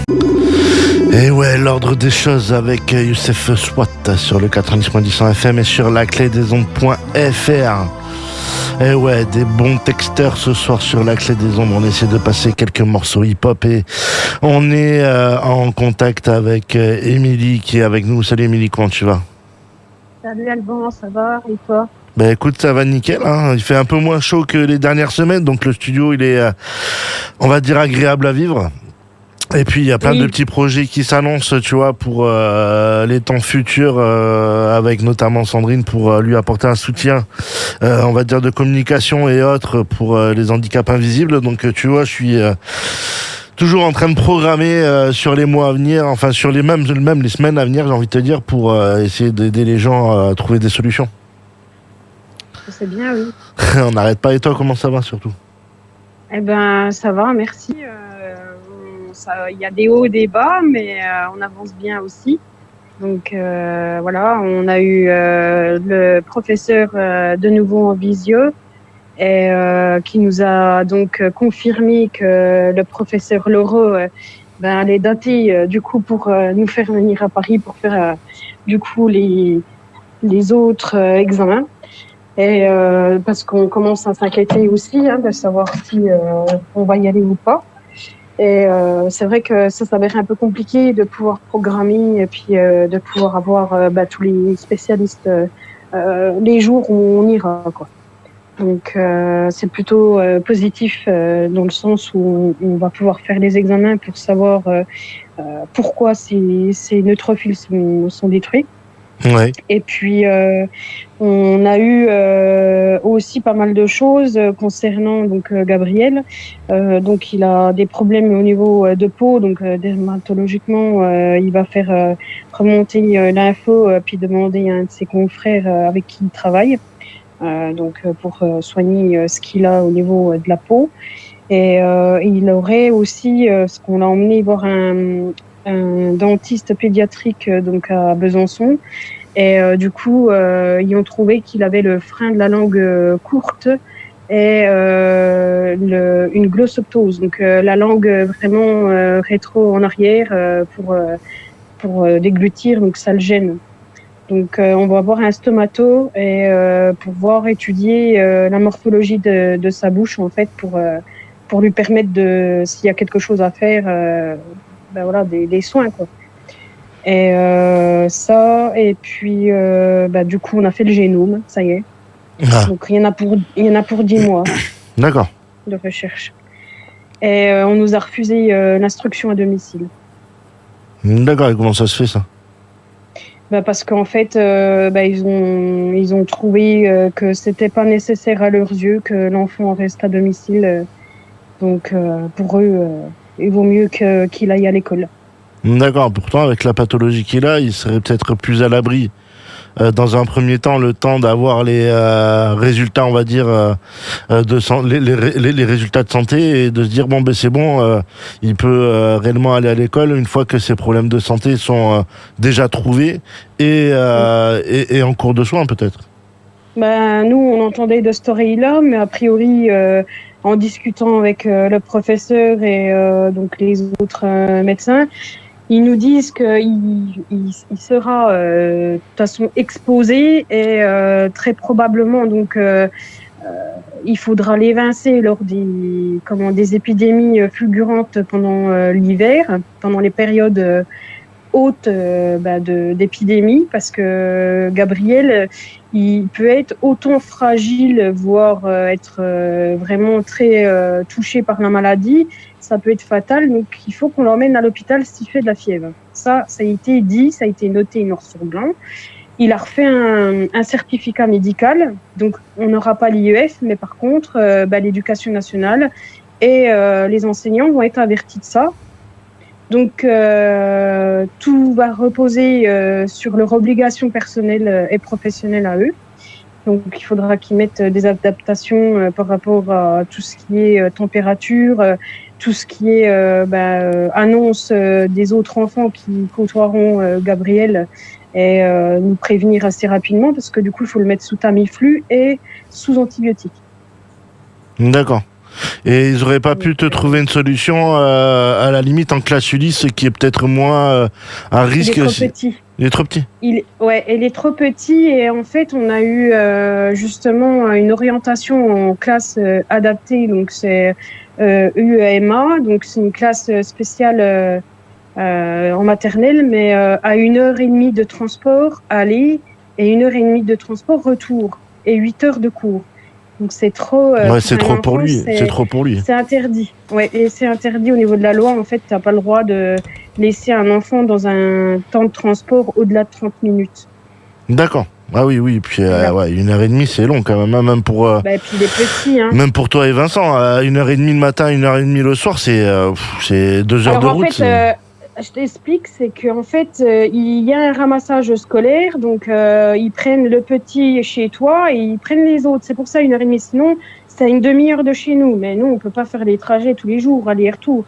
Et ouais, l'ordre des choses avec Youssef Swat sur le 90.10 FM et sur la clé des ondes.fr. Et ouais, des bons texteurs ce soir sur la clé des ondes. On essaie de passer quelques morceaux hip-hop et on est en contact avec Émilie qui est avec nous. Salut Émilie, comment tu vas? Salut Alban, ça va et toi? Ben écoute, ça va nickel, hein. Il fait un peu moins chaud que les dernières semaines, donc le studio il est, on va dire, agréable à vivre. Et puis il y a plein de petits projets qui s'annoncent, tu vois, pour les temps futurs, avec notamment Sandrine pour lui apporter un soutien, on va dire de communication et autres pour les handicaps invisibles. Donc tu vois, je suis toujours en train de programmer sur les mois à venir, enfin sur les même les semaines à venir, j'ai envie de te dire, pour essayer d'aider les gens à trouver des solutions. C'est bien, oui. On n'arrête pas. Et toi, comment ça va surtout? Eh ben, ça va, merci. Il y a des hauts, des bas, mais on avance bien aussi. Donc voilà, on a eu le professeur de nouveau en visio et qui nous a donc confirmé que le professeur Laureau allait dater du coup pour nous faire venir à Paris pour faire du coup les autres examens. Et parce qu'on commence à s'inquiéter aussi de savoir si on va y aller ou pas. Et c'est vrai que ça s'avère un peu compliqué de pouvoir programmer et puis de pouvoir avoir tous les spécialistes les jours où on ira, quoi. Donc c'est plutôt positif dans le sens où on va pouvoir faire les examens pour savoir pourquoi ces neutrophiles sont détruits. Ouais. Et puis on a eu aussi pas mal de choses concernant donc Gabriel. Donc il a des problèmes au niveau de peau, donc dermatologiquement il va faire remonter l'info puis demander à un de ses confrères avec qui il travaille pour soigner ce qu'il a au niveau de la peau. Et il aurait aussi ce qu'on l'a emmené voir un dentiste pédiatrique donc à Besançon. Et du coup, ils ont trouvé qu'il avait le frein de la langue courte et une glossoptose, donc la langue vraiment rétro en arrière pour déglutir, donc ça le gêne. Donc on va voir un stomato et pour voir étudier la morphologie de sa bouche en fait pour lui permettre de, s'il y a quelque chose à faire, des soins, quoi. Et ça, et puis du coup on a fait le génome, ça y est. Ah. Donc il y en a pour 10 mois. D'accord. De recherche. Et on nous a refusé l'instruction à domicile. D'accord, et comment ça se fait ça? Parce qu'en fait ils ont trouvé que c'était pas nécessaire à leurs yeux que l'enfant reste à domicile. Donc pour eux il vaut mieux qu'il aille à l'école. D'accord, pourtant avec la pathologie qu'il a, il serait peut-être plus à l'abri dans un premier temps, le temps d'avoir les résultats, on va dire, les résultats de santé et de se dire c'est bon, il peut réellement aller à l'école une fois que ses problèmes de santé sont déjà trouvés et en cours de soins peut-être. Nous on entendait de cette oreille-là, mais a priori en discutant avec le professeur et donc les autres médecins, ils nous disent qu'il sera de toute façon exposé et très probablement donc il faudra l'évincer lors des épidémies fulgurantes pendant l'hiver, pendant les périodes hautes d'épidémie, parce que Gabriel il peut être autant fragile, voire être vraiment très touché par la maladie. Ça peut être fatal, donc il faut qu'on l'emmène à l'hôpital s'il fait de la fièvre. Ça a été dit, ça a été noté noir sur blanc. Il a refait un certificat médical, donc on n'aura pas l'IEF, mais par contre, l'éducation nationale et les enseignants vont être avertis de ça. Donc tout va reposer sur leur obligation personnelle et professionnelle à eux. Donc il faudra qu'ils mettent des adaptations par rapport à tout ce qui est température, tout ce qui est annonce des autres enfants qui côtoieront Gabriel et nous prévenir assez rapidement parce que du coup il faut le mettre sous Tamiflu et sous antibiotiques. D'accord. Et ils auraient pas pu te trouver une solution à la limite en classe Ulysse, qui est peut-être moins à risque. Il est trop petit. Il est trop petit. Il est trop petit et en fait, on a eu justement une orientation en classe adaptée. Donc, c'est UEMA, donc c'est une classe spéciale en maternelle, mais à 1h30 de transport aller et 1h30 de transport retour et 8 heures de cours. Donc, c'est trop. C'est trop pour lui. C'est trop pour lui. C'est interdit. Ouais, et c'est interdit au niveau de la loi. En fait, t'as pas le droit de laisser un enfant dans un temps de transport au-delà de 30 minutes. D'accord. Ah oui. Puis 1h30, c'est long quand même, hein, même pour. Et puis il est petit, hein. Même pour toi et Vincent, 1h30 le matin, 1h30 le soir, c'est 2 heures de route. En fait, je t'explique, c'est qu'en fait, il y a un ramassage scolaire, donc ils prennent le petit chez toi et ils prennent les autres. C'est pour ça 1h30. Sinon, c'est à une demi-heure de chez nous. Mais nous, on peut pas faire les trajets tous les jours, aller-retour.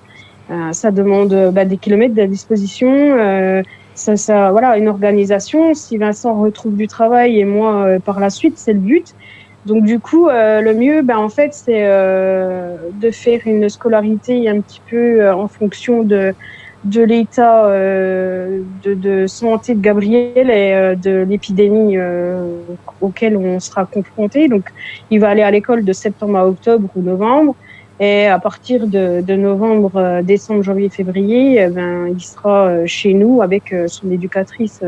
Ça demande des kilomètres de disposition. Voilà, une organisation. Si Vincent retrouve du travail et moi par la suite, c'est le but. Donc du coup, le mieux, en fait, c'est de faire une scolarité un petit peu en fonction de l'état de santé de Gabriel et de l'épidémie auquel on sera confronté. Donc, il va aller à l'école de septembre à octobre ou novembre. Et à partir de novembre, décembre, janvier, février, il sera chez nous avec son éducatrice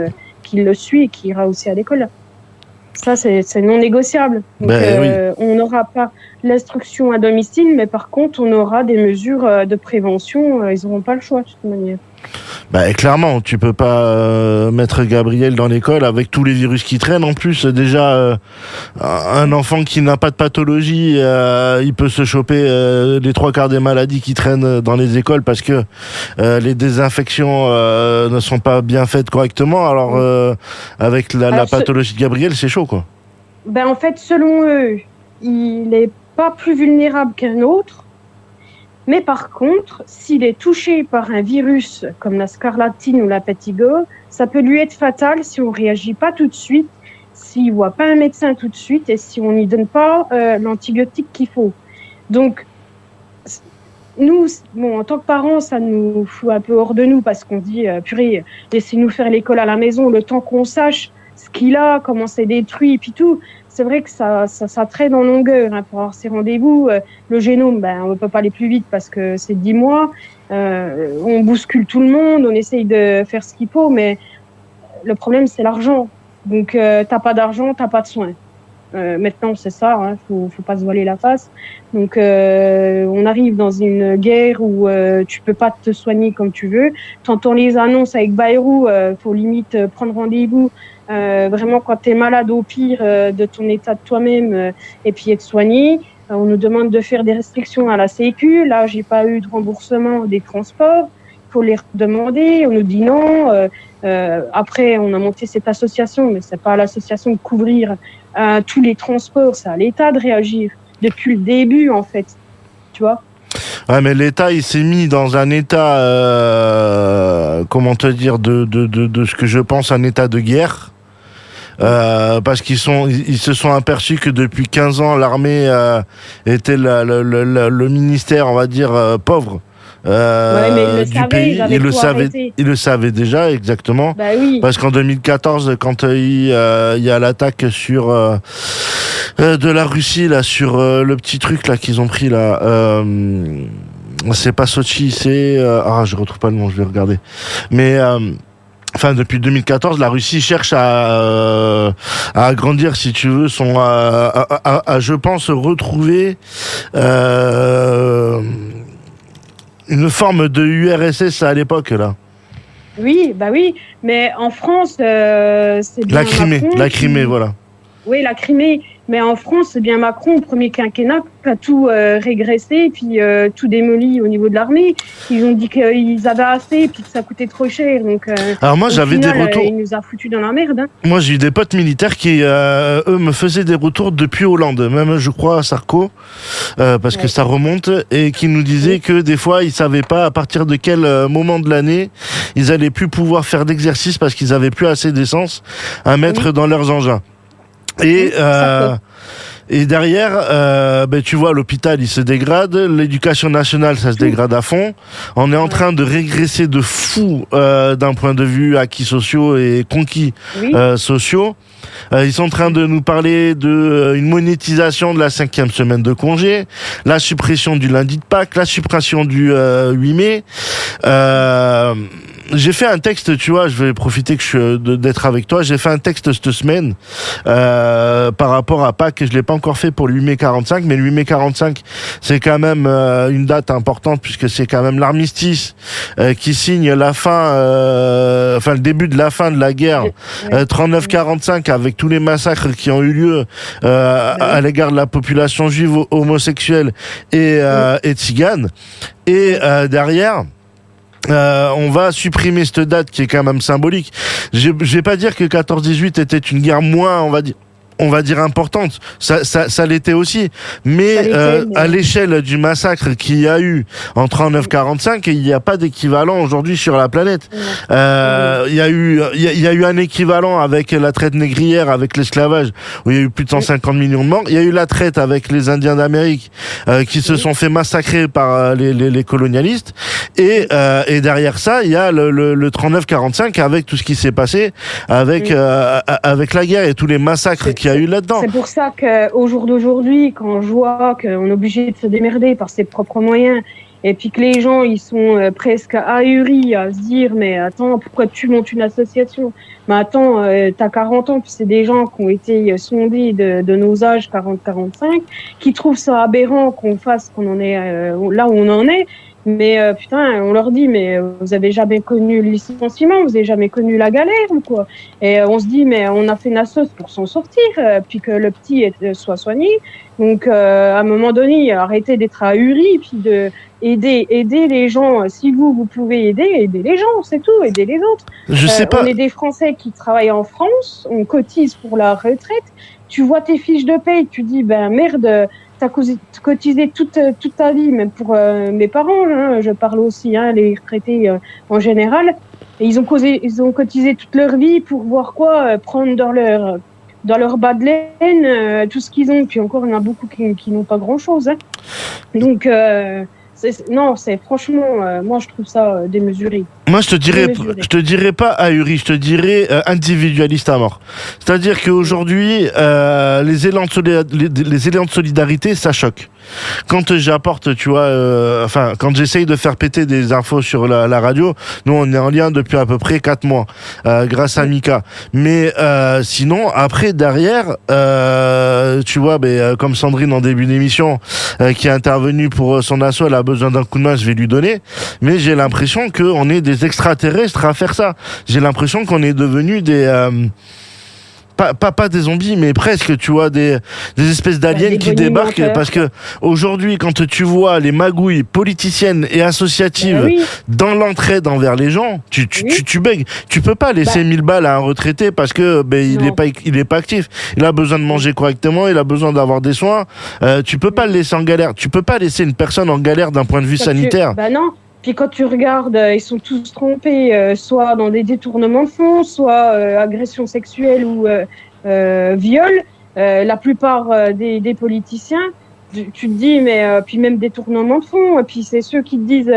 qui le suit et qui ira aussi à l'école. Ça, c'est non négociable. Donc, on n'aura pas l'instruction à domicile, mais par contre, on aura des mesures de prévention. Ils n'auront pas le choix, de toute manière. Clairement, tu peux pas mettre Gabriel dans l'école avec tous les virus qui traînent. En plus, déjà, un enfant qui n'a pas de pathologie, il peut se choper les 3/4 des maladies qui traînent dans les écoles parce que les désinfections ne sont pas bien faites correctement. Alors, avec la pathologie de Gabriel, c'est chaud, quoi. En fait, selon eux, il n'est pas plus vulnérable qu'un autre. Mais par contre, s'il est touché par un virus comme la scarlatine ou la pétigo, ça peut lui être fatal si on ne réagit pas tout de suite, s'il ne voit pas un médecin tout de suite et si on n'y donne pas l'antibiotique qu'il faut. Donc, nous, en tant que parents, ça nous fout un peu hors de nous parce qu'on dit, purée, laissez-nous faire l'école à la maison, le temps qu'on sache ce qu'il a, comment c'est détruit, et puis tout. C'est vrai que ça traîne en longueur pour avoir ces rendez-vous. Le génome, on ne peut pas aller plus vite parce que c'est 10 mois. On bouscule tout le monde, on essaye de faire ce qu'il faut, mais le problème, c'est l'argent. Donc, t'as pas d'argent, t'as pas de soins. Maintenant, c'est ça, faut pas se voiler la face. Donc, on arrive dans une guerre où tu peux pas te soigner comme tu veux. T'entends les annonces avec Bayrou, faut limite prendre rendez-vous. Vraiment, quand tu es malade au pire de ton état de toi-même et puis être soigné, on nous demande de faire des restrictions à la Sécu. Là, j'ai pas eu de remboursement des transports. Il faut les demander. On nous dit non. Après, on a monté cette association, mais c'est pas à l'association de couvrir tous les transports. C'est à l'État de réagir depuis le début, en fait. Tu vois? Ouais, mais l'État, il s'est mis dans un état, comment te dire, de ce que je pense, un état de guerre. Parce qu'ils se sont aperçus que depuis 15 ans, l'armée était le ministère, on va dire, pauvre du pays. Ils le savaient déjà, exactement. Oui. Parce qu'en 2014, quand il y a l'attaque sur de la Russie, là, sur le petit truc là qu'ils ont pris là, c'est pas Sochi, c'est je retrouve pas le nom, je vais regarder. Mais depuis 2014, la Russie cherche à agrandir, si tu veux, à je pense, retrouver une forme de URSS à l'époque, là. Oui, mais en France, c'est bien la Crimée, voilà. Oui, la Crimée. Mais en France, c'est bien Macron, au premier quinquennat, qui a tout régressé et puis tout démoli au niveau de l'armée. Ils ont dit qu'ils avaient assez et puis que ça coûtait trop cher. Donc, alors moi, j'avais des retours. Il nous a foutus dans la merde. Moi, j'ai eu des potes militaires qui, eux, me faisaient des retours depuis Hollande, même, je crois, à Sarko, parce que ça remonte, et qui nous disaient que des fois, ils savaient pas à partir de quel moment de l'année ils allaient plus pouvoir faire d'exercice parce qu'ils avaient plus assez d'essence à mettre dans leurs engins. Et derrière, tu vois, l'hôpital, il se dégrade, l'éducation nationale, ça se dégrade à fond. On est en train de régresser de fou d'un point de vue acquis sociaux et conquis sociaux. Ils sont en train de nous parler de une monétisation de la 5e semaine de congé, la suppression du lundi de Pâques, la suppression du 8 mai. J'ai fait un texte, tu vois, je vais profiter d'être avec toi. J'ai fait un texte cette semaine par rapport à Pâques. Je l'ai pas encore fait pour le 8 mai 45, mais le 8 mai 45, c'est quand même une date importante puisque c'est quand même l'armistice qui signe la fin, le début de la fin de la guerre 39-45 avec tous les massacres qui ont eu lieu à l'égard de la population juive, homosexuelle et tzigane. Et derrière. On va supprimer cette date qui est quand même symbolique. Je vais pas dire que 14-18 était une guerre moins, on va dire importante, ça l'était aussi, mais à l'échelle du massacre qu'il y a eu en 39-45, il n'y a pas d'équivalent aujourd'hui sur la planète. Il y a eu un équivalent avec la traite négrière, avec l'esclavage, où il y a eu plus de 150 millions de morts. Il y a eu la traite avec les Indiens d'Amérique qui se sont fait massacrer par les colonialistes, et derrière ça, il y a le 39-45 avec tout ce qui s'est passé avec la guerre et tous les massacres qu'il y a eu là-dedans. C'est pour ça qu'au jour d'aujourd'hui, quand je vois qu'on est obligé de se démerder par ses propres moyens, et puis que les gens, ils sont presque ahuris à se dire, mais attends, pourquoi tu montes une association? Mais attends, t'as 40 ans, puis c'est des gens qui ont été sondés de nos âges 40-45, qui trouvent ça aberrant qu'on en est là où on en est. Mais putain, on leur dit, mais vous avez jamais connu le licenciement, vous avez jamais connu la galère ou quoi? Et on se dit, mais on a fait une assoce pour s'en sortir, puis que le petit soit soigné. Donc à un moment donné, arrêtez d'être ahuri, puis de aider les gens. Si vous pouvez aider les gens, c'est tout, aider les autres. Je sais pas. On est des Français qui travaillent en France, on cotise pour la retraite. Tu vois tes fiches de paye, tu dis, ben merde. T'as cotisé toute ta vie, même pour mes parents, hein, je parle aussi, hein, les retraités en général, et ils ont cotisé toute leur vie pour voir quoi, prendre dans leur bas de laine tout ce qu'ils ont, puis encore il y en a beaucoup qui n'ont pas grand-chose. Hein. Donc c'est franchement, moi je trouve ça démesuré. Moi, je te dirais pas ahuri, je te dirais individualiste à mort. C'est-à-dire qu'aujourd'hui, les élans de solidarité, ça choque. Quand j'apporte, tu vois, quand j'essaye de faire péter des infos sur la radio, nous, on est en lien depuis à peu près 4 mois, grâce à Mika. Mais sinon, après, derrière, tu vois, comme Sandrine en début d'émission, qui est intervenue pour son asso, elle a besoin d'un coup de main, je vais lui donner. Mais j'ai l'impression qu'on est des extraterrestres à faire ça. J'ai l'impression qu'on est devenus des pas des zombies, mais presque, tu vois, des espèces d'aliens qui débarquent, parce que aujourd'hui, quand tu vois les magouilles politiciennes et associatives dans l'entraide envers les gens, tu bugs. Tu peux pas laisser 1000 balles à un retraité parce que il est pas actif. Il a besoin de manger correctement, il a besoin d'avoir des soins. Tu peux pas le laisser en galère. Tu peux pas laisser une personne en galère d'un point de vue sanitaire. Non. Puis quand tu regardes, ils sont tous trompés, soit dans des détournements de fonds, soit agression sexuelle ou viol. La plupart des politiciens, tu te dis, mais puis même détournement de fonds. Et puis c'est ceux qui te disent,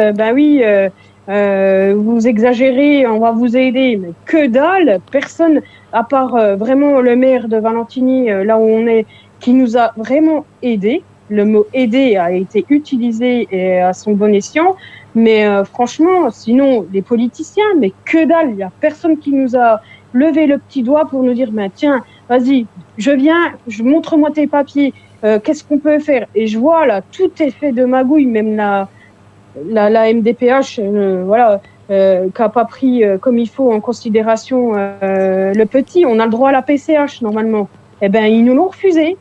vous exagérez, on va vous aider. Mais que dalle, personne, à part vraiment le maire de Valentini, là où on est, qui nous a vraiment aidés. Le mot aider a été utilisé et à son bon escient. Mais franchement, sinon, les politiciens, mais que dalle, il n'y a personne qui nous a levé le petit doigt pour nous dire, tiens, vas-y, je viens, montre-moi tes papiers, qu'est-ce qu'on peut faire? Et je vois là, tout est fait de magouille, même la MDPH, qui n'a pas pris comme il faut en considération le petit. On a le droit à la PCH normalement. Eh ben, ils nous l'ont refusé.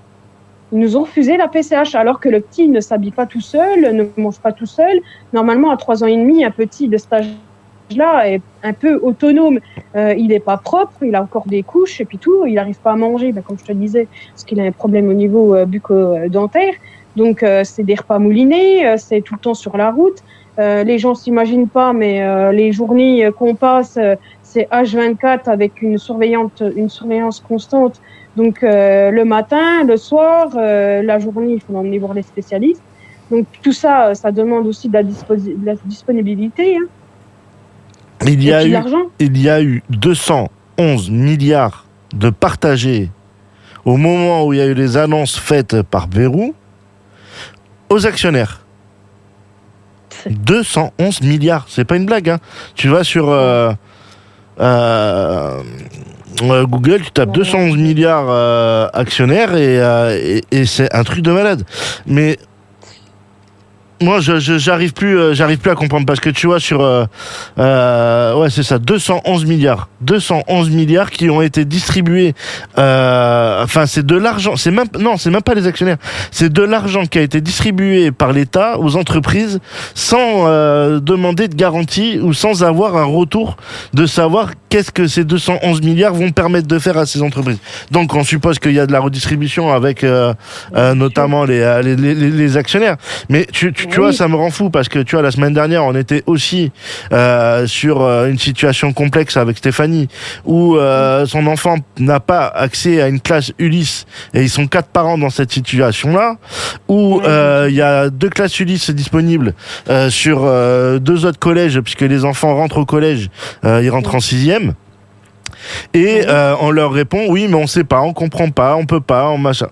Ils nous ont refusé la PCH alors que le petit ne s'habille pas tout seul, ne mange pas tout seul. Normalement, à 3 ans et demi, un petit de cet âge-là est un peu autonome. Il n'est pas propre, il a encore des couches et puis tout. Il n'arrive pas à manger, comme je te disais, parce qu'il a un problème au niveau bucco-dentaire. Donc, c'est des repas moulinés, c'est tout le temps sur la route. Les gens s'imaginent pas, mais les journées qu'on passe, c'est H24 avec une surveillance constante Donc le matin, le soir, la journée, il faut l'emmener voir les spécialistes. Donc tout ça, ça demande aussi de la disponibilité. Hein. Il y a eu 211 milliards de partagés au moment où il y a eu les annonces faites par Bayrou aux actionnaires. 211 milliards, c'est pas une blague. Hein. Tu vas sur Google, tu tapes 211 milliards actionnaires et c'est un truc de malade. Mais moi, j'arrive plus à comprendre parce que tu vois sur ouais c'est ça 211 milliards qui ont été distribués. Enfin c'est de l'argent, c'est même pas les actionnaires, c'est de l'argent qui a été distribué par l'État aux entreprises sans demander de garantie ou sans avoir un retour de savoir qu'est-ce que ces 211 milliards vont permettre de faire à ces entreprises. Donc on suppose qu'il y a de la redistribution avec notamment les actionnaires. Mais tu vois, ça me rend fou parce que tu vois, la semaine dernière, on était aussi sur une situation complexe avec Stéphanie où son enfant n'a pas accès à une classe Ulysse et ils sont 4 parents dans cette situation-là où il y a 2 classes Ulysse disponibles sur 2 autres collèges puisque les enfants rentrent au collège, ils rentrent en 6e. Et on leur répond oui mais on sait pas, on comprend pas, on peut pas, on machin.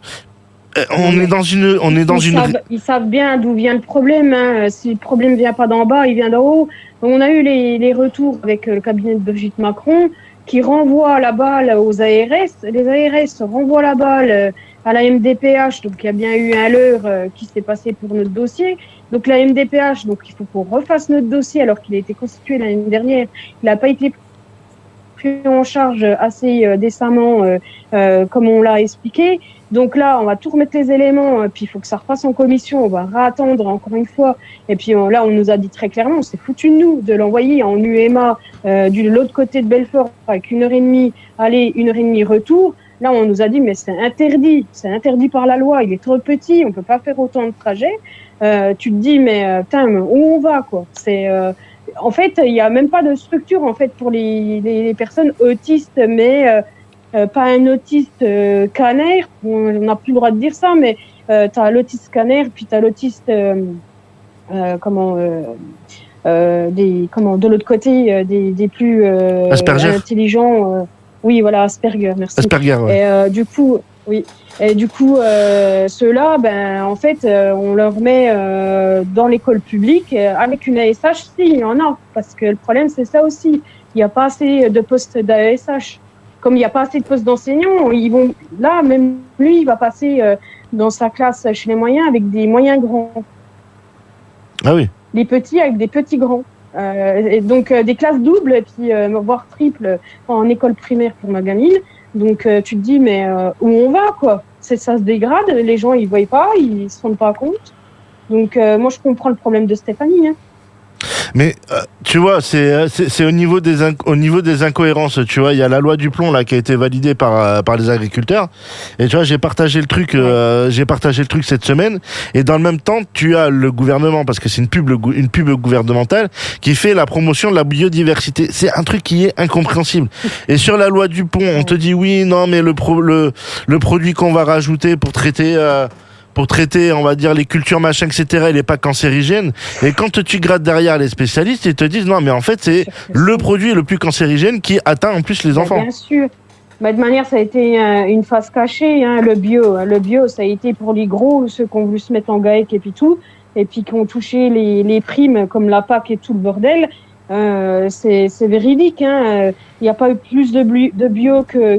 Ils savent bien d'où vient le problème. Hein. Si le problème vient pas d'en bas, il vient d'en haut. Donc, on a eu les retours avec le cabinet de Brigitte Macron qui renvoie la balle aux ARS. Les ARS renvoient la balle à la MDPH. Donc il y a bien eu un leurre qui s'est passé pour notre dossier. Donc la MDPH, donc il faut qu'on refasse notre dossier alors qu'il a été constitué l'année dernière. Il n'a pas été pris en charge assez décemment comme on l'a expliqué. Donc là, on va tout remettre les éléments, puis il faut que ça repasse en commission, on va réattendre encore une fois. Et puis là, on nous a dit très clairement, on s'est foutu de nous de l'envoyer en UMA de l'autre côté de Belfort avec 1h30 aller, 1h30 retour. Là, on nous a dit, mais c'est interdit par la loi, il est trop petit, on peut pas faire autant de trajets. Tu te dis, mais putain, où on va, quoi? En fait, il y a même pas de structure en fait pour les personnes autistes, mais pas un autiste canaire, on n'a plus le droit de dire ça, mais t'as l'autiste canaire, puis t'as l'autiste de l'autre côté des plus intelligents. Oui, voilà, Asperger, merci. Asperger, ouais. Et du coup, ceux-là, en fait, on leur met dans l'école publique avec une ASH, si, il y en a, parce que le problème, c'est ça aussi. Il n'y a pas assez de postes d'ASH. Comme il n'y a pas assez de postes d'enseignants, même lui, il va passer dans sa classe chez les moyens avec des moyens grands. Ah oui. Les petits avec des petits grands. Et donc des classes doubles et puis voire triples en école primaire pour ma gamine. Donc tu te dis mais où on va quoi? Ça se dégrade, les gens ils voient pas, ils se rendent pas compte. Donc moi je comprends le problème de Stéphanie. Hein. Mais tu vois, c'est au niveau des incohérences. Tu vois, il y a la loi du plomb là qui a été validée par les agriculteurs. Et tu vois, j'ai partagé le truc cette semaine. Et dans le même temps, tu as le gouvernement parce que c'est une pub gouvernementale qui fait la promotion de la biodiversité. C'est un truc qui est incompréhensible. Et sur la loi du plomb, on te dit oui, non, mais le produit qu'on va rajouter pour traiter, on va dire, les cultures, machin, etc., il n'est pas cancérigène. Et quand tu grattes derrière les spécialistes, ils te disent non, mais en fait, c'est le produit le plus cancérigène qui atteint en plus les enfants. Bien sûr. De manière, ça a été une face cachée, hein, le bio. Le bio, ça a été pour les gros, ceux qui ont voulu se mettre en GAEC et puis tout, et puis qui ont touché les primes comme la PAC et tout le bordel. C'est véridique. Hein. Il n'y a pas eu plus de bio que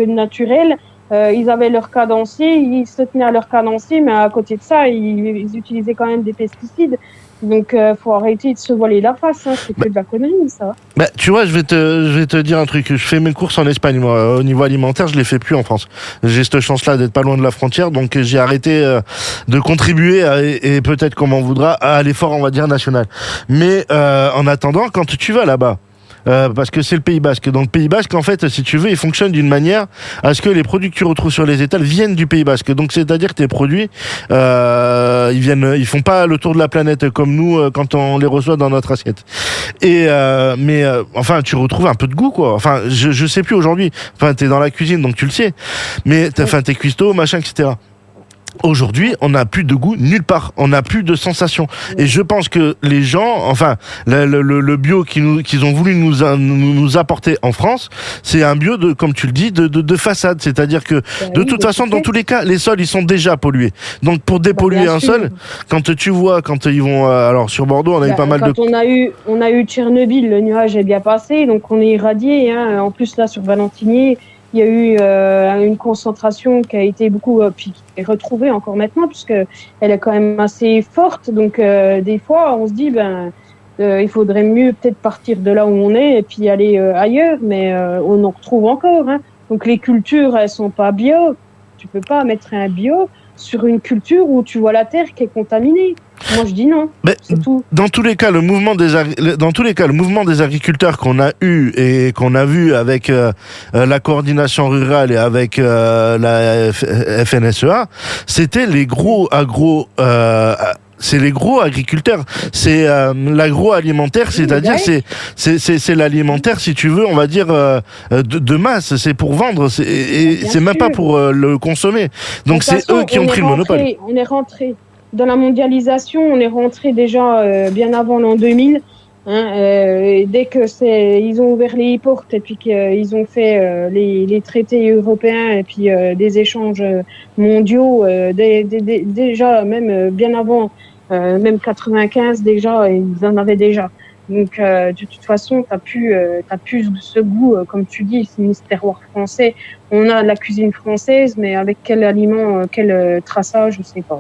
de naturel. Ils avaient leur cadencier, ils se tenaient à leur cadencier, mais à côté de ça, ils utilisaient quand même des pesticides. Donc, faut arrêter de se voiler la face. Hein. C'est que de la connerie, ça. Tu vois, je vais te dire un truc. Je fais mes courses en Espagne, moi. Au niveau alimentaire, je les fais plus en France. J'ai cette chance-là d'être pas loin de la frontière, donc j'ai arrêté de contribuer et peut-être qu'on m'en voudra à l'effort, on va dire, national. Mais en attendant, quand tu vas là-bas, parce que c'est le Pays Basque. Donc, le Pays Basque, en fait, si tu veux, il fonctionne d'une manière à ce que les produits que tu retrouves sur les étals viennent du Pays Basque. Donc, c'est-à-dire que tes produits, ils font pas le tour de la planète comme nous quand on les reçoit dans notre assiette. Enfin, tu retrouves un peu de goût, quoi. Enfin, je sais plus aujourd'hui. Enfin, t'es dans la cuisine, donc tu le sais. Mais t'es cuistot, machin, etc. Aujourd'hui, on n'a plus de goût nulle part. On n'a plus de sensation. Et je pense que les gens, enfin, le bio qu'ils ont voulu nous apporter en France, c'est un bio comme tu le dis, de façade. C'est-à-dire que, de toute façon, dans tous les cas, les sols, ils sont déjà pollués. Donc, pour dépolluer un sol, quand ils vont, alors, sur Bordeaux, on a eu pas mal de... On a eu Tchernobyl, le nuage est bien passé, donc on est irradié, hein. En plus, là, sur Valentinier, il y a eu une concentration qui a été beaucoup puis qui est retrouvée encore maintenant puisque elle est quand même assez forte. Donc des fois on se dit il faudrait mieux peut-être partir de là où on est et puis aller ailleurs, mais on en retrouve encore. Hein. Donc les cultures elles sont pas bio. Tu peux pas mettre un bio sur une culture où tu vois la terre qui est contaminée. Moi, je dis non. Mais c'est tout. Dans tous les cas, le mouvement des agriculteurs qu'on a eu et qu'on a vu avec la coordination rurale et avec la FNSEA, c'était les gros c'est les gros agriculteurs, c'est l'agroalimentaire, c'est-à-dire c'est l'alimentaire, si tu veux, on va dire de masse, c'est pour vendre, c'est même pas pour le consommer. Donc c'est eux qui ont pris le monopole. On est rentré dans la mondialisation, on est rentré déjà bien avant l'an 2000. Dès que ils ont ouvert les portes et puis qu'ils ont fait les traités européens et puis des échanges mondiaux, déjà même bien avant, même 95 déjà, ils en avaient déjà. Donc de toute façon, t'as plus ce goût, comme tu dis, c'est un terroir français. On a la cuisine française, mais avec quel aliment, quel traçage, je sais pas.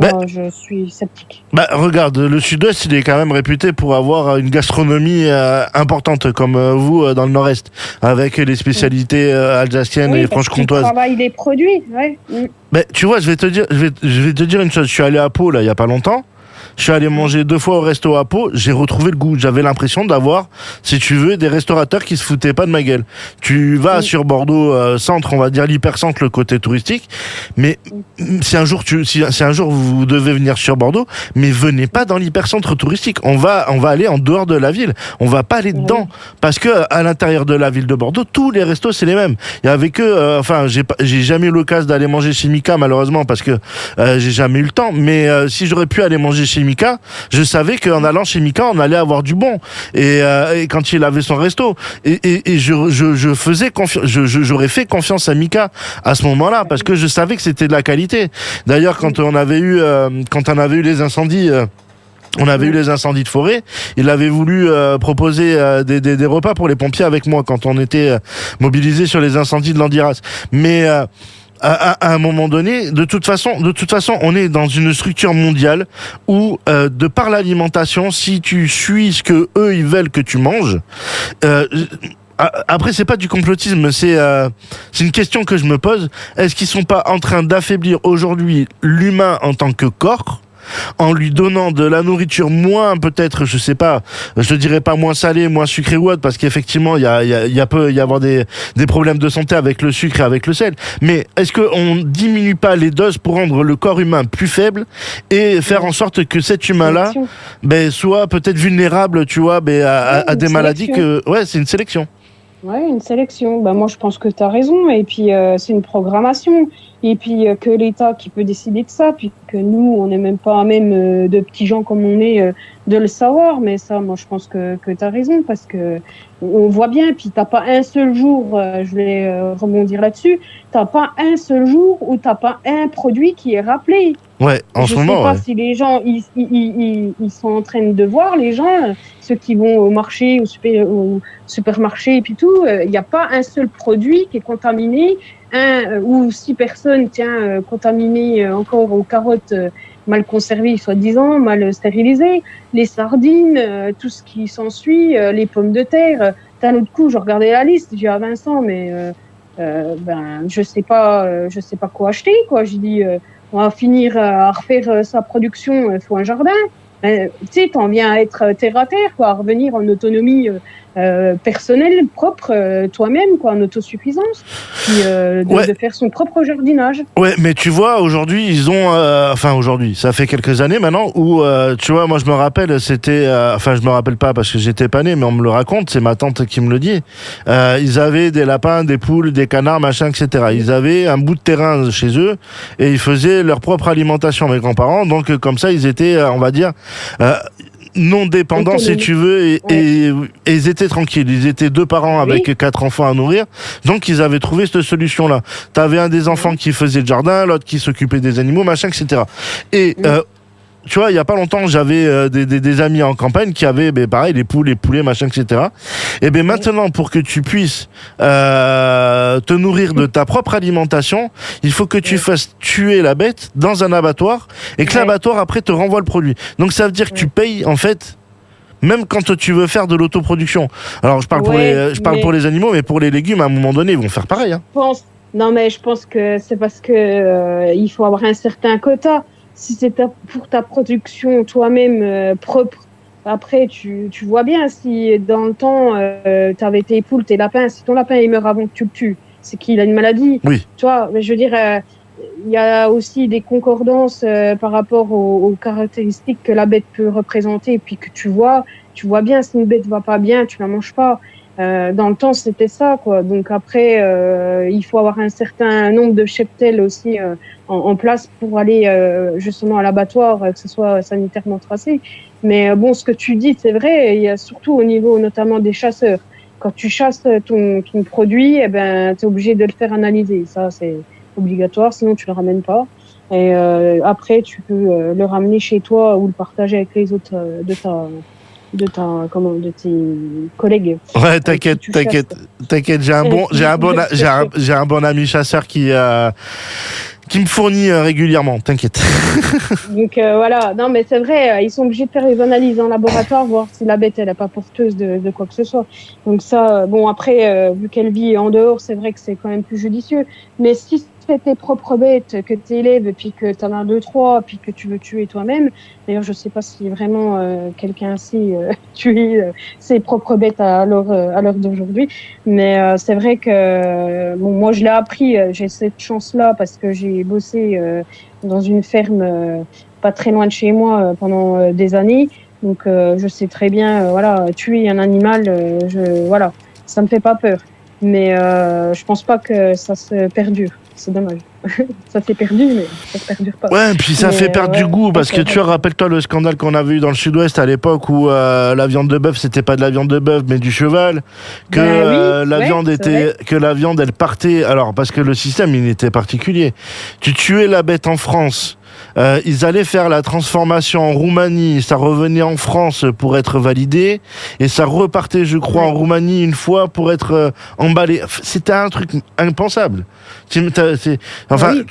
Moi, je suis sceptique. Regarde, le Sud-Ouest, il est quand même réputé pour avoir une gastronomie importante, comme vous dans le Nord-Est, avec les spécialités alsaciennes et franche-comtoises. Tu travailles les produits, ouais. Tu vois, je vais te dire une chose. Je suis allé à Pau là, il y a pas longtemps. Je suis allé manger 2 fois au resto à Pau, j'ai retrouvé le goût. J'avais l'impression d'avoir, si tu veux, des restaurateurs qui se foutaient pas de ma gueule. Tu vas sur Bordeaux centre, on va dire l'hypercentre, le côté touristique, mais si un jour vous devez venir sur Bordeaux, mais venez pas dans l'hypercentre touristique. On va aller en dehors de la ville. On va pas aller dedans parce que à l'intérieur de la ville de Bordeaux, tous les restos c'est les mêmes. Il y avait que j'ai jamais eu l'occasion d'aller manger chez Mika malheureusement parce que j'ai jamais eu le temps, mais si j'aurais pu aller manger chez Mika, je savais qu'en allant chez Mika, on allait avoir du bon. Et quand il avait son resto, et je faisais confiance, j'aurais fait confiance à Mika à ce moment-là parce que je savais que c'était de la qualité. D'ailleurs, quand on avait eu les incendies. On avait eu les incendies de forêt. Il avait voulu proposer des repas pour les pompiers avec moi quand on était mobilisés sur les incendies de Landiras. Mais à un moment donné, de toute façon, on est dans une structure mondiale où, de par l'alimentation, si tu suis ce que eux ils veulent que tu manges, après c'est pas du complotisme, c'est une question que je me pose. Est-ce qu'ils sont pas en train d'affaiblir aujourd'hui l'humain en tant que corps? En lui donnant de la nourriture moins, peut-être, je sais pas, je dirais pas moins salée, moins sucrée ou autre, parce qu'effectivement, il peut y avoir des problèmes de santé avec le sucre et avec le sel. Mais est-ce qu'on diminue pas les doses pour rendre le corps humain plus faible et faire en sorte que cet humain-là, soit peut-être vulnérable, tu vois, à des maladies que, c'est une sélection. Ouais, une sélection. Moi, je pense que tu as raison. Et puis, c'est une programmation. Et puis, que l'État qui peut décider de ça, puis que nous, on n'est même pas de petits gens comme on est, de le savoir. Mais ça, moi, je pense que tu as raison parce que on voit bien. Puis, t'as pas un seul jour, je vais rebondir là-dessus, t'as pas un seul jour où t'as pas un produit qui est rappelé. Ouais, en ce moment, je sais pas si les gens, ils sont en train de voir, les gens, ceux qui vont au marché, au supermarché et puis tout, il n'y a pas un seul produit qui est contaminé, ou 6 personnes, contaminées encore aux carottes mal conservées, soi-disant, mal stérilisées, les sardines, tout ce qui s'ensuit, les pommes de terre. D'un autre coup, je regardais la liste, j'ai dit à Vincent, mais je sais pas quoi acheter, quoi. J'ai dit, on va finir à refaire sa production, il faut un jardin. Tu sais, t'en viens à être terre à terre, quoi, à revenir en autonomie personnel, propre, toi-même, quoi, en autosuffisance, puis de faire son propre jardinage. Ouais, mais tu vois, aujourd'hui, ils ont... aujourd'hui, ça fait quelques années maintenant, où, tu vois, moi je me rappelle, c'était... je me rappelle pas parce que j'étais pas né, mais on me le raconte, c'est ma tante qui me le dit. Ils avaient des lapins, des poules, des canards, machin, etc. Ils avaient un bout de terrain chez eux, et ils faisaient leur propre alimentation, mes grands-parents, donc comme ça, ils étaient, on va dire... non dépendants si tu veux et ils étaient tranquilles, ils étaient 2 parents avec 4 enfants à nourrir, donc ils avaient trouvé cette solution là. T'avais un des enfants qui faisait le jardin, l'autre qui s'occupait des animaux, machin, etc. Et tu vois, il y a pas longtemps, j'avais des amis en campagne qui avaient, pareil, les poules, les poulets, machin, etc. Et maintenant, pour que tu puisses te nourrir de ta propre alimentation, il faut que tu fasses tuer la bête dans un abattoir et que l'abattoir après te renvoie le produit. Donc ça veut dire que tu payes en fait. Même quand tu veux faire de l'autoproduction. Alors je parle pour les animaux, mais pour les légumes, à un moment donné, ils vont faire pareil. Hein. Je pense que c'est parce que il faut avoir un certain quota. Si c'est pour ta production toi-même propre, après tu vois bien si dans le temps tu avais tes poules, tes lapins, si ton lapin il meurt avant que tu le tues, c'est qu'il a une maladie. Oui. Tu vois, mais je veux dire, il y a aussi des concordances par rapport aux caractéristiques que la bête peut représenter, et puis que tu vois bien si une bête va pas bien, tu la manges pas. Dans le temps, c'était ça, quoi. Donc après, il faut avoir un certain nombre de cheptels aussi en place pour aller justement à l'abattoir, que ce soit sanitairement tracé. Mais ce que tu dis, c'est vrai. Il y a surtout au niveau notamment des chasseurs. Quand tu chasses ton produit, tu es obligé de le faire analyser. Ça, c'est obligatoire, sinon tu le ramènes pas. Et après, tu peux le ramener chez toi ou le partager avec les autres de tes collègues. Ouais, t'inquiète. J'ai un bon ami chasseur qui me fournit régulièrement, t'inquiète. Donc voilà, non mais c'est vrai, ils sont obligés de faire les analyses en laboratoire, voir si la bête elle est pas porteuse de quoi que ce soit. Donc ça, après, vu qu'elle vit en dehors, c'est vrai que c'est quand même plus judicieux. Mais si c'est tes propres bêtes que tu élèves, et puis que tu en as 2, 3, puis que tu veux tuer toi-même, d'ailleurs je sais pas si vraiment quelqu'un sait tuer ses propres bêtes à l'heure d'aujourd'hui, mais c'est vrai que moi je l'ai appris, j'ai cette chance-là parce que j'ai bossé dans une ferme pas très loin de chez moi pendant des années, donc je sais très bien tuer un animal, ça me fait pas peur, mais je pense pas que ça se perdure. C'est dommage. Ça s'est perdu, mais ça se perdure pas. Ouais, puis ça fait perdre du goût, parce que tu rappelles-toi le scandale qu'on avait eu dans le sud-ouest à l'époque où la viande de bœuf, c'était pas de la viande de bœuf, mais du cheval, que la viande elle partait, alors parce que le système il était particulier. Tu tuais la bête en France. Ils allaient faire la transformation en Roumanie, ça revenait en France pour être validé, et ça repartait, je crois, en Roumanie une fois pour être emballé. C'était un truc impensable. Tu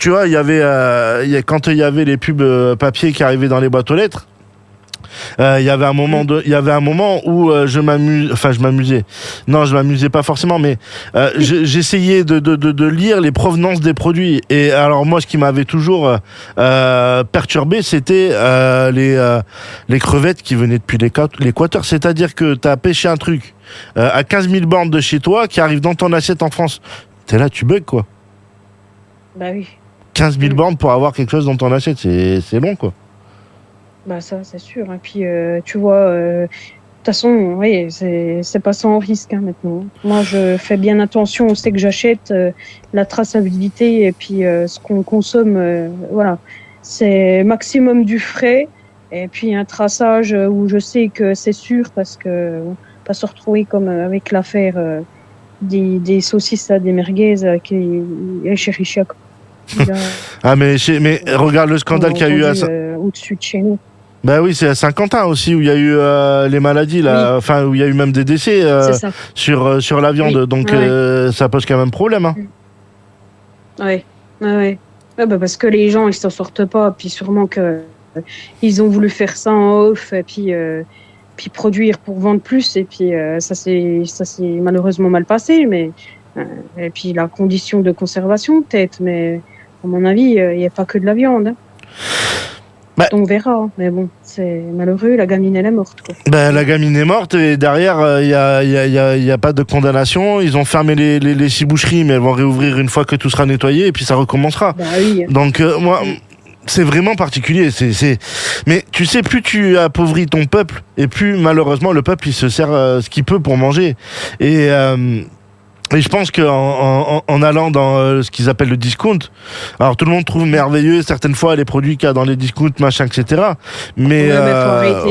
vois, il y avait quand il y avait les pubs papier qui arrivaient dans les boîtes aux lettres. Il y avait un moment où je m'amusais. Non, je m'amusais pas forcément, mais j'essayais de lire les provenances des produits. Et alors moi, ce qui m'avait toujours perturbé, c'était les crevettes qui venaient depuis l'Équateur. C'est-à-dire que t'as pêché un truc à 15 000 bornes de chez toi qui arrive dans ton assiette en France. T'es là, tu bugs, quoi. Bah oui. 15 000 bornes pour avoir quelque chose dans ton assiette, c'est long, quoi. Bah ça, c'est sûr. Et puis, tu vois, de toute façon, oui, c'est pas sans risque maintenant. Moi, je fais bien attention au ce que j'achète, la traçabilité et puis ce qu'on consomme. Voilà, c'est maximum du frais et puis un traçage où je sais que c'est sûr parce que pas se retrouver comme avec l'affaire des saucisses à des merguez qui est chez Richia. Mais regarde le scandale qu'il y a eu au-dessus de chez nous. Bah oui, c'est à Saint-Quentin aussi où il y a eu les maladies là, où il y a eu même des décès sur la viande, donc ça pose quand même problème. Hein. Ouais, parce que les gens ils s'en sortent pas, puis sûrement que ils ont voulu faire ça en off, et puis produire pour vendre plus, et puis ça s'est malheureusement mal passé, mais et puis la condition de conservation peut-être, mais à mon avis il n'y a pas que de la viande. Hein. Bah, Donc on verra, hein. Mais bon, c'est malheureux, la gamine elle est morte, quoi. la gamine est morte et derrière, y a pas de condamnation. Ils ont fermé les 6 boucheries, mais elles vont réouvrir une fois que tout sera nettoyé et puis ça recommencera. Bah oui. Donc moi, c'est vraiment particulier. Mais tu sais, plus tu appauvris ton peuple et plus malheureusement le peuple il se sert ce qu'il peut pour manger. Et je pense qu'en allant dans ce qu'ils appellent le discount, alors tout le monde trouve merveilleux certaines fois les produits qu'il y a dans les discounts, machin, etc. Mais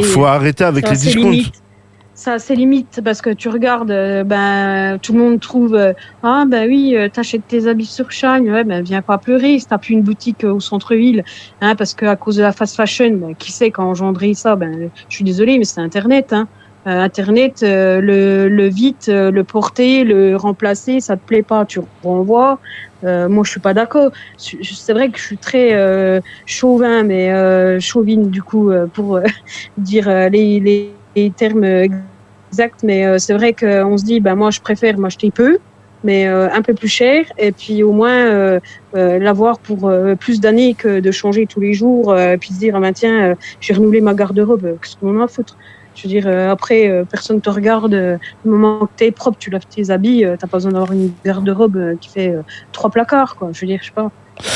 faut arrêter avec Ça, les c'est discounts. limite. Ça, c'est limite parce que tu regardes, tout le monde trouve, ah ben oui, t'achètes tes habits sur Shine, ouais, ben viens pas pleurer si t'as plus une boutique au centre-ville, hein, parce que à cause de la fast fashion, qui sait qu'a engendré ça, je suis désolée, mais c'est Internet, hein. Internet, le vite, le porter, le remplacer, ça te plaît pas, tu renvoies. Moi, je suis pas d'accord. C'est vrai que je suis très chauvin, mais chauvine du coup pour dire les termes exacts. Mais c'est vrai qu'on se dit, moi, je préfère m'acheter peu, mais un peu plus cher, et puis au moins l'avoir pour plus d'années que de changer tous les jours, puis se dire, tiens, j'ai renouvelé ma garde-robe, qu'est-ce qu'on en a à foutre? Je veux dire, après, personne te regarde. Le moment que t'es propre, tu laves tes habits, t'as pas besoin d'avoir une garde-robe qui fait 3 placards, quoi. Je veux dire, je sais pas.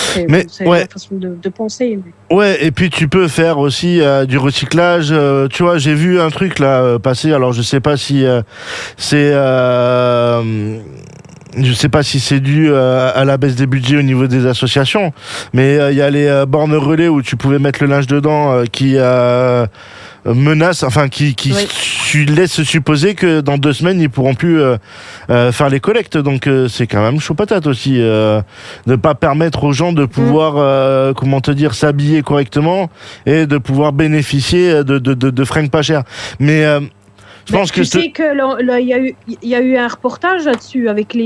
C'est la façon de penser. Mais... Ouais, et puis tu peux faire aussi du recyclage. Tu vois, j'ai vu un truc là passer. Alors je sais pas si c'est... je sais pas si c'est dû à la baisse des budgets au niveau des associations, mais il y a les bornes relais où tu pouvais mettre le linge dedans qui menace, enfin qui laisse supposer que dans 2 semaines ils pourront plus faire les collectes. Donc c'est quand même chaud patate aussi de pas permettre aux gens de pouvoir comment te dire, s'habiller correctement et de pouvoir bénéficier de fringues pas chères. Mais je pense tu sais que il y a eu un reportage là-dessus avec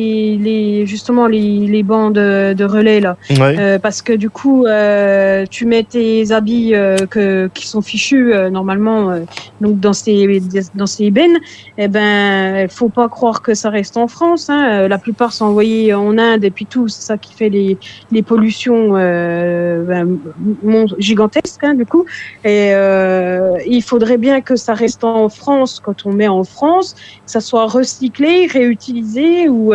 justement les bancs de relais là, ouais. parce que du coup tu mets tes habits qui sont fichus normalement donc dans ces bennes, faut pas croire que ça reste en France, hein. La plupart sont envoyés en Inde et puis tout, c'est ça qui fait les pollutions gigantesques, hein, du coup, et il faudrait bien que ça reste en France quand on met en France, que ça soit recyclé, réutilisé ou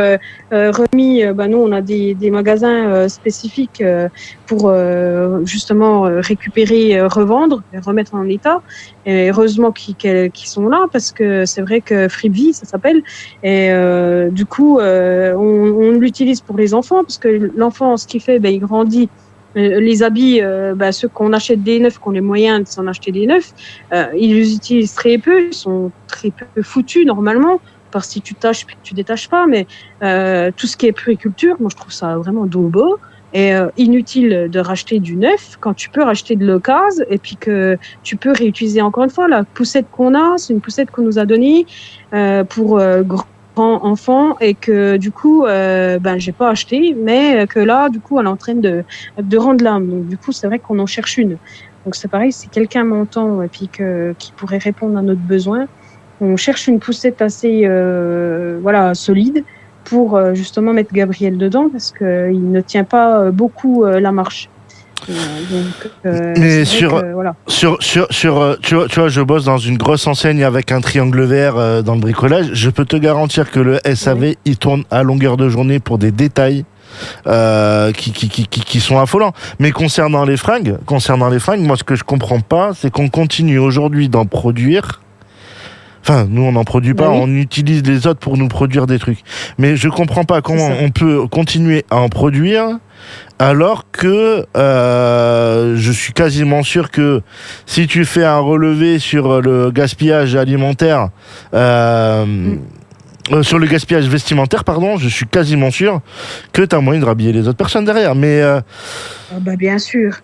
remis. Nous, on a des magasins spécifiques pour justement récupérer, revendre, remettre en état. Et heureusement qu'ils sont là, parce que c'est vrai que Freebie, ça s'appelle. Et du coup, on l'utilise pour les enfants, parce que l'enfant, ce qu'il fait, il grandit. Les habits, ceux qu'on achète des neufs, qu'on a les moyens de s'en acheter des neufs, ils les utilisent très peu, ils sont très peu foutus normalement, parce que si tu tâches puis que tu détaches pas, mais tout ce qui est puériculture, moi je trouve ça vraiment dobo et inutile de racheter du neuf quand tu peux racheter de l'occasion et puis que tu peux réutiliser. Encore une fois, la poussette qu'on a, c'est une poussette qu'on nous a donnée pour enfant, et que du coup j'ai pas acheté, mais que là du coup elle est en train de rendre l'âme, donc du coup c'est vrai qu'on en cherche une. Donc c'est pareil, si quelqu'un m'entend et puis qui pourrait répondre à notre besoin, on cherche une poussette assez solide pour justement mettre Gabriel dedans, parce que il ne tient pas beaucoup la marche. Mais tu vois, je bosse dans une grosse enseigne avec un triangle vert dans le bricolage. Je peux te garantir que le SAV, il tourne à longueur de journée pour des détails qui sont affolants. Mais concernant les fringues, moi ce que je comprends pas, c'est qu'on continue aujourd'hui d'en produire. Enfin, nous on n'en produit pas, on utilise les autres pour nous produire des trucs. Mais je comprends pas comment on peut continuer à en produire alors que je suis quasiment sûr que si tu fais un relevé sur le gaspillage alimentaire, sur le gaspillage vestimentaire, pardon, je suis quasiment sûr que tu as moyen de rhabiller les autres personnes derrière. Mais bien sûr.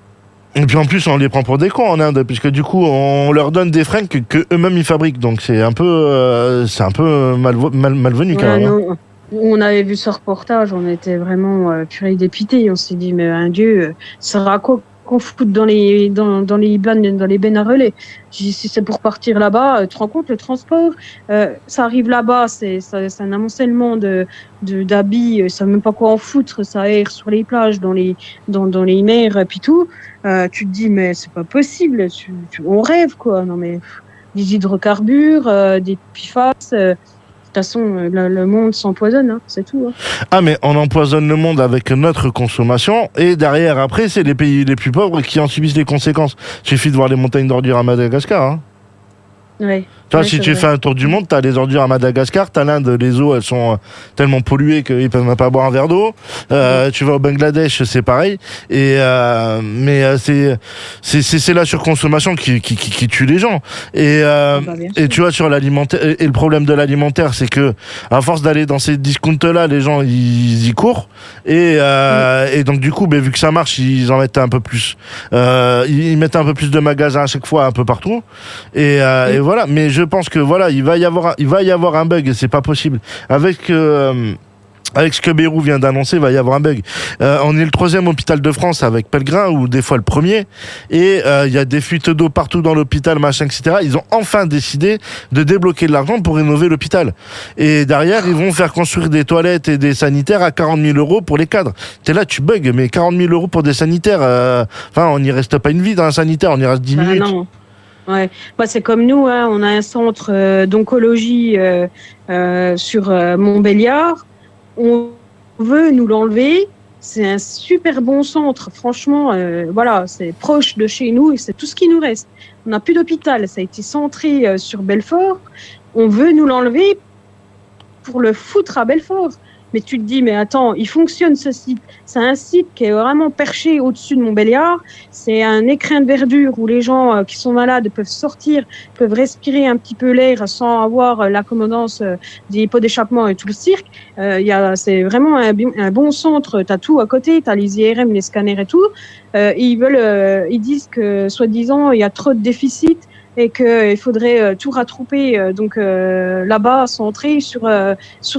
Et puis en plus, on les prend pour des cons en Inde, puisque du coup, on leur donne des fringues que eux-mêmes ils fabriquent. Donc c'est un peu malvenu quand même. Non. On avait vu ce reportage, on était vraiment purée dépité. On s'est dit, mais un Dieu, ça sera quoi qu'on foute dans les bennes à relais. J'ai dit, si c'est pour partir là-bas, tu te rends compte, le transport, ça arrive là-bas, c'est un amoncellement d'habits, ils savent même pas quoi en foutre, ça erre sur les plages, dans les mers, puis tout. Tu te dis, mais c'est pas possible, on rêve, quoi. Non, mais des hydrocarbures, des PFAS, de toute façon, le monde s'empoisonne, hein, c'est tout. Hein. Ah, mais on empoisonne le monde avec notre consommation, et derrière, après, c'est les pays les plus pauvres qui en subissent les conséquences. Il suffit de voir les montagnes d'ordures à Madagascar. Hein. Ouais. Tu vois, si tu fais un tour du monde, t'as les ordures à Madagascar, t'as l'Inde, les eaux, elles sont tellement polluées qu'ils peuvent même pas boire un verre d'eau. Tu vas au Bangladesh, c'est pareil. Mais c'est la surconsommation qui tue les gens. Et tu vois, sur l'alimentaire, et le problème de l'alimentaire, c'est que à force d'aller dans ces discounts-là, les gens ils y courent. Et donc du coup, vu que ça marche, ils en mettent un peu plus. Ils mettent un peu plus de magasins à chaque fois, un peu partout. Et voilà. Mais je pense que voilà, il va y avoir un bug, et c'est pas possible. Avec ce que Bayrou vient d'annoncer, il va y avoir un bug. On est le 3e hôpital de France avec Pellegrin, ou des fois le premier, et il y a des fuites d'eau partout dans l'hôpital, machin, etc. Ils ont enfin décidé de débloquer de l'argent pour rénover l'hôpital. Et derrière, ils vont faire construire des toilettes et des sanitaires à 40 000 euros pour les cadres. T'es là, tu bugs, mais 40 000 euros pour des sanitaires, on n'y reste pas une vie dans un sanitaire, on y reste 10 minutes. Non. Ouais, c'est comme nous, hein, on a un centre d'oncologie sur Montbéliard. On veut nous l'enlever. C'est un super bon centre, franchement. C'est proche de chez nous et c'est tout ce qui nous reste. On n'a plus d'hôpital, ça a été centré sur Belfort. On veut nous l'enlever pour le foutre à Belfort. Mais tu te dis, mais attends, il fonctionne ce site. C'est un site qui est vraiment perché au-dessus de Montbéliard. C'est un écrin de verdure où les gens qui sont malades peuvent sortir, peuvent respirer un petit peu l'air sans avoir l'accommodance des pots d'échappement et tout le cirque. C'est vraiment un bon centre. T'as tout à côté, t'as les IRM, les scanners et tout. Ils disent que, soi-disant, il y a trop de déficit et qu'il faudrait tout rattrouper là-bas, centré sur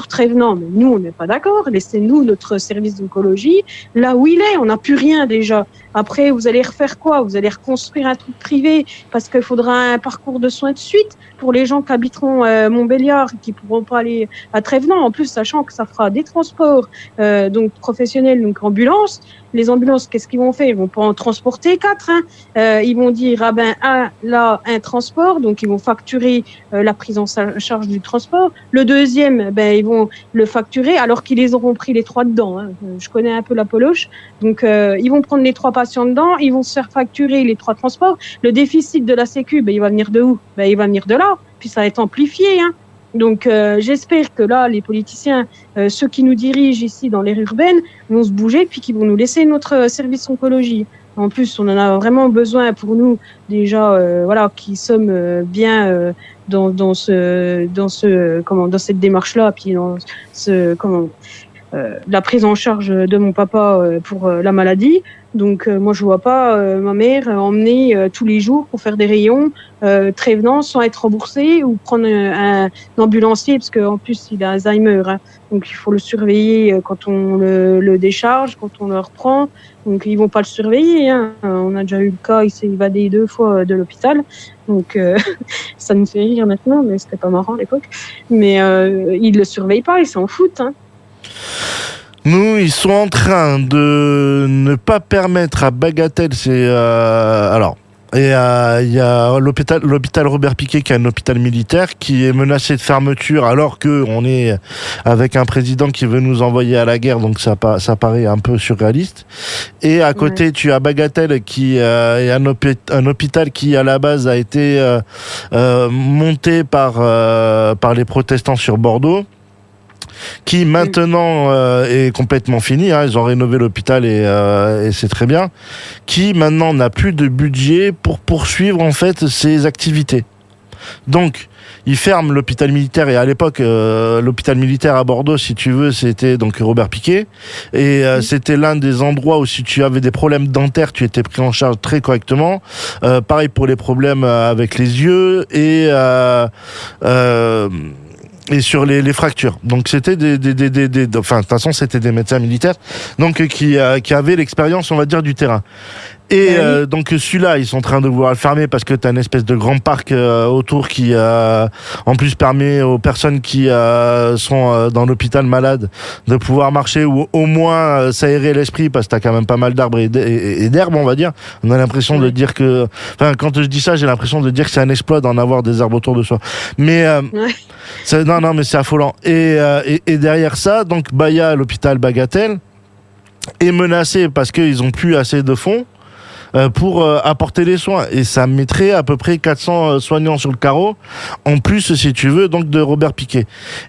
Trévenans. Mais nous, on n'est pas d'accord. Laissez-nous notre service d'oncologie là où il est. On n'a plus rien déjà. Après, vous allez refaire quoi? Vous allez reconstruire un truc privé parce qu'il faudra un parcours de soins de suite pour les gens qui habiteront Montbéliard et qui pourront pas aller à Trévenans. En plus, sachant que ça fera des transports donc professionnels, donc ambulances. Les ambulances, qu'est-ce qu'ils vont faire? Ils vont pas en transporter 4. Ils vont dire là un transport, donc ils vont facturer la prise en charge du transport. Le deuxième, ils vont le facturer alors qu'ils les auront pris les 3 dedans. Hein. Je connais un peu la poloche, donc ils vont prendre les 3 patients dedans, ils vont se faire facturer les 3 transports. Le déficit de la Sécu, il va venir de où? Il va venir de là, puis ça va être amplifié. Hein. Donc j'espère que là, les politiciens, ceux qui nous dirigent ici dans l'aire urbaine, vont se bouger puis qu'ils vont nous laisser notre service oncologie. En plus, on en a vraiment besoin pour nous déjà, qui sommes bien dans cette démarche-là, puis dans la prise en charge de mon papa pour la maladie. Donc moi je vois pas ma mère emmener tous les jours pour faire des rayons Trévenans sans être remboursée ou prendre un ambulancier parce qu'en plus il a Alzheimer, hein. Donc il faut le surveiller quand on le décharge, quand on le reprend. Donc ils vont pas le surveiller, hein. On a déjà eu le cas, il s'est évadé 2 fois de l'hôpital. Donc ça nous fait rire maintenant, mais c'était pas marrant à l'époque. Mais ils le surveillent pas, ils s'en foutent, hein. Nous, ils sont en train de ne pas permettre à Bagatelle, il y a l'hôpital Robert Piquet, qui est un hôpital militaire, qui est menacé de fermeture alors que on est avec un président qui veut nous envoyer à la guerre, donc ça paraît un peu surréaliste. Et à côté, tu as Bagatelle, qui est un hôpital qui à la base a été monté par les protestants sur Bordeaux, qui maintenant est complètement fini, hein, ils ont rénové l'hôpital et c'est très bien, qui maintenant n'a plus de budget pour poursuivre en fait ses activités. Donc ils ferment l'hôpital militaire, et à l'époque l'hôpital militaire à Bordeaux, si tu veux, c'était donc Robert Piquet, et c'était l'un des endroits où si tu avais des problèmes dentaires, tu étais pris en charge très correctement. Pareil pour les problèmes avec les yeux et sur les fractures. Donc c'était enfin de toute façon c'était des médecins militaires, donc qui avaient l'expérience, on va dire, du terrain. Et donc celui-là, ils sont en train de vouloir le fermer parce que t'as une espèce de grand parc autour qui en plus permet aux personnes qui sont dans l'hôpital malades de pouvoir marcher ou au moins s'aérer l'esprit, parce que t'as quand même pas mal d'arbres et d'herbes, on va dire. On a l'impression de dire que, enfin, quand je dis ça, j'ai l'impression de dire que c'est un exploit d'en avoir des arbres autour de soi. Mais non, mais c'est affolant. Et derrière ça, donc Bahia, l'hôpital Bagatelle, est menacé parce qu'ils ont plus assez de fonds pour apporter les soins, et ça mettrait à peu près 400 soignants sur le carreau, en plus, si tu veux, donc de Robert Piquet.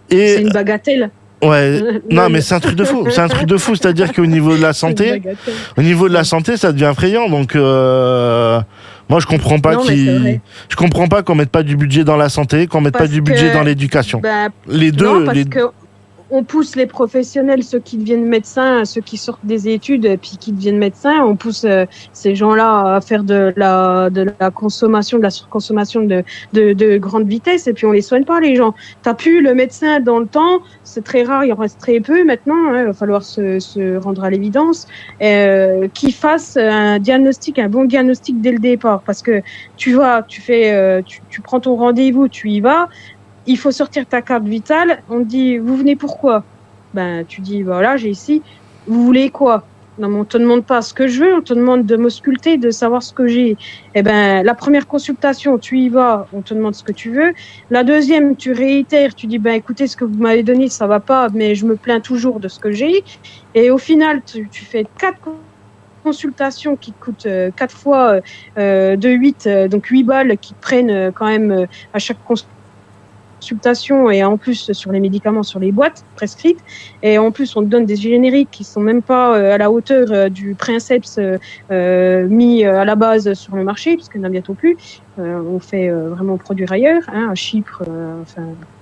Et c'est une bagatelle. Ouais, non, mais c'est un truc de fou, c'est-à-dire qu'au niveau de la santé, ça devient effrayant. Donc moi je comprends pas qu'on mette pas du budget dans la santé, qu'on mette pas du budget dans l'éducation. Les deux, non, parce que on pousse les professionnels, ceux qui deviennent médecins, ceux qui sortent des études et puis qui deviennent médecins, on pousse ces gens-là à faire de la consommation, de la surconsommation de grande vitesse, et puis on les soigne pas, les gens. T'as plus le médecin dans le temps, c'est très rare, il en reste très peu maintenant, il va falloir se rendre à l'évidence, qui fasse un bon diagnostic dès le départ, parce que tu prends ton rendez-vous, tu y vas. Il faut sortir ta carte vitale. On te dit, vous venez pourquoi? Tu dis, voilà, j'ai ici. Vous voulez quoi? Non, mais on te demande pas ce que je veux. On te demande de m'ausculter, de savoir ce que j'ai. La première consultation, tu y vas. On te demande ce que tu veux. La deuxième, tu réitères. Tu dis, écoutez, ce que vous m'avez donné, ça va pas, mais je me plains toujours de ce que j'ai. Et au final, tu fais 4 consultations qui te coûtent 4 fois de 8, donc 8 balles qui te prennent quand même à chaque consultation, et en plus sur les médicaments, sur les boîtes prescrites, et en plus on te donne des génériques qui sont même pas à la hauteur du princeps mis à la base sur le marché, puisqu'il n'y en a bientôt plus. On fait vraiment produire ailleurs, à Chypre,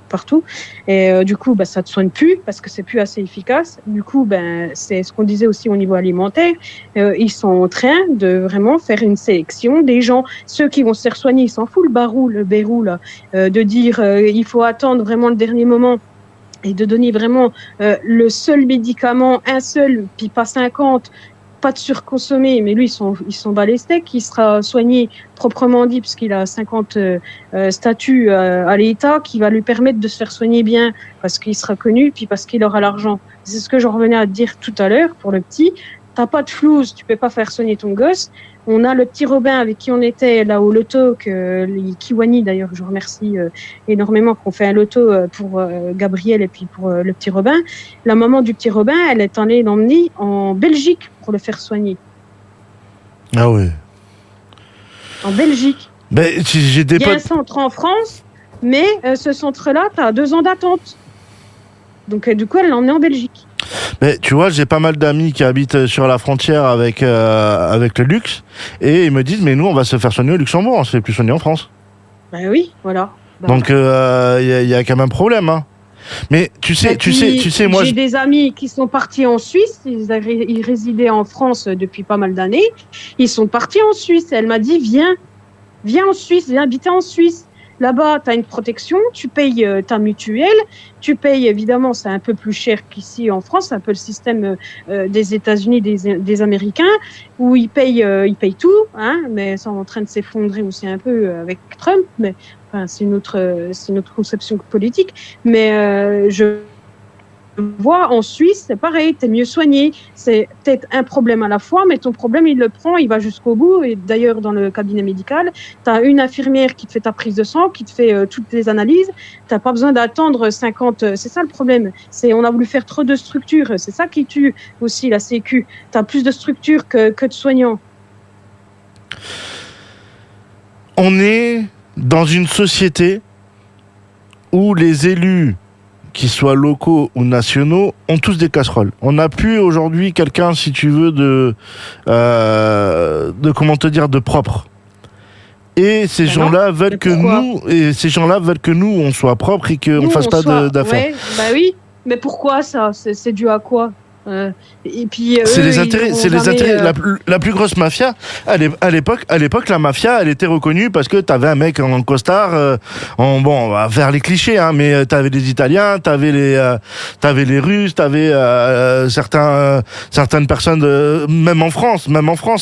partout, et du coup ça te soigne plus parce que c'est plus assez efficace. Du coup c'est ce qu'on disait aussi au niveau alimentaire, ils sont en train de vraiment faire une sélection des gens, ceux qui vont se faire soigner, ils s'en foutent le bérou là, de dire il faut attendre vraiment le dernier moment et de donner vraiment le seul médicament, un seul, puis pas 50, pas de surconsommer, mais lui, ils sont bas les steaks, il sera soigné proprement dit, puisqu'il a 50 statuts à l'État qui va lui permettre de se faire soigner bien, parce qu'il sera connu, puis parce qu'il aura l'argent. C'est ce que je revenais à dire tout à l'heure pour le petit. T'as pas de flouze, tu peux pas faire soigner ton gosse. On a le petit Robin avec qui on était là au loto, les Kiwani d'ailleurs, je remercie énormément qu'on fait un loto pour Gabriel et puis pour le petit Robin. La maman du petit Robin, elle est allée l'emmener en Belgique pour le faire soigner. Ah ouais. En Belgique. J'ai des potes. Il y a un centre en France, mais ce centre-là, t'as 2 ans d'attente. Donc du coup, elle l'a emmené en Belgique. Mais tu vois, j'ai pas mal d'amis qui habitent sur la frontière avec le luxe, et ils me disent, mais nous on va se faire soigner au Luxembourg, on se fait plus soigner en France. Oui, voilà. Donc il y a quand même un problème, hein. Mais tu sais, moi j'ai des amis qui sont partis en Suisse, ils résidaient en France depuis pas mal d'années, ils sont partis en Suisse, et elle m'a dit viens en Suisse, viens habiter en Suisse. Là-bas, tu as une protection, tu payes ta mutuelle, tu payes, évidemment, c'est un peu plus cher qu'ici en France, c'est un peu le système des États-Unis, des Américains, où ils payent tout, hein, mais c'est en train de s'effondrer aussi un peu avec Trump, mais c'est une autre conception politique. Mais je vois en Suisse, c'est pareil, t'es mieux soigné. C'est peut-être un problème à la fois, mais ton problème, il le prend, il va jusqu'au bout. Et d'ailleurs, dans le cabinet médical, t'as une infirmière qui te fait ta prise de sang, qui te fait toutes les analyses. T'as pas besoin d'attendre 50. C'est ça le problème. On a voulu faire trop de structures. C'est ça qui tue aussi la Sécu. T'as plus de structures que de soignants. On est dans une société où les élus, qu'ils soient locaux ou nationaux, ont tous des casseroles. On n'a plus aujourd'hui quelqu'un, si tu veux, de comment te dire, de propre. Et ces gens-là veulent que nous, on soit propre et qu'on ne fasse pas d'affaires. Ouais, oui. Mais pourquoi ça? C'est dû à quoi? Et puis c'est les intérêts. La plus grosse mafia à l'époque, la mafia, elle était reconnue parce que t'avais un mec en costard. On va faire les clichés, hein, mais t'avais les Italiens, t'avais les Russes, t'avais certaines personnes, même en France,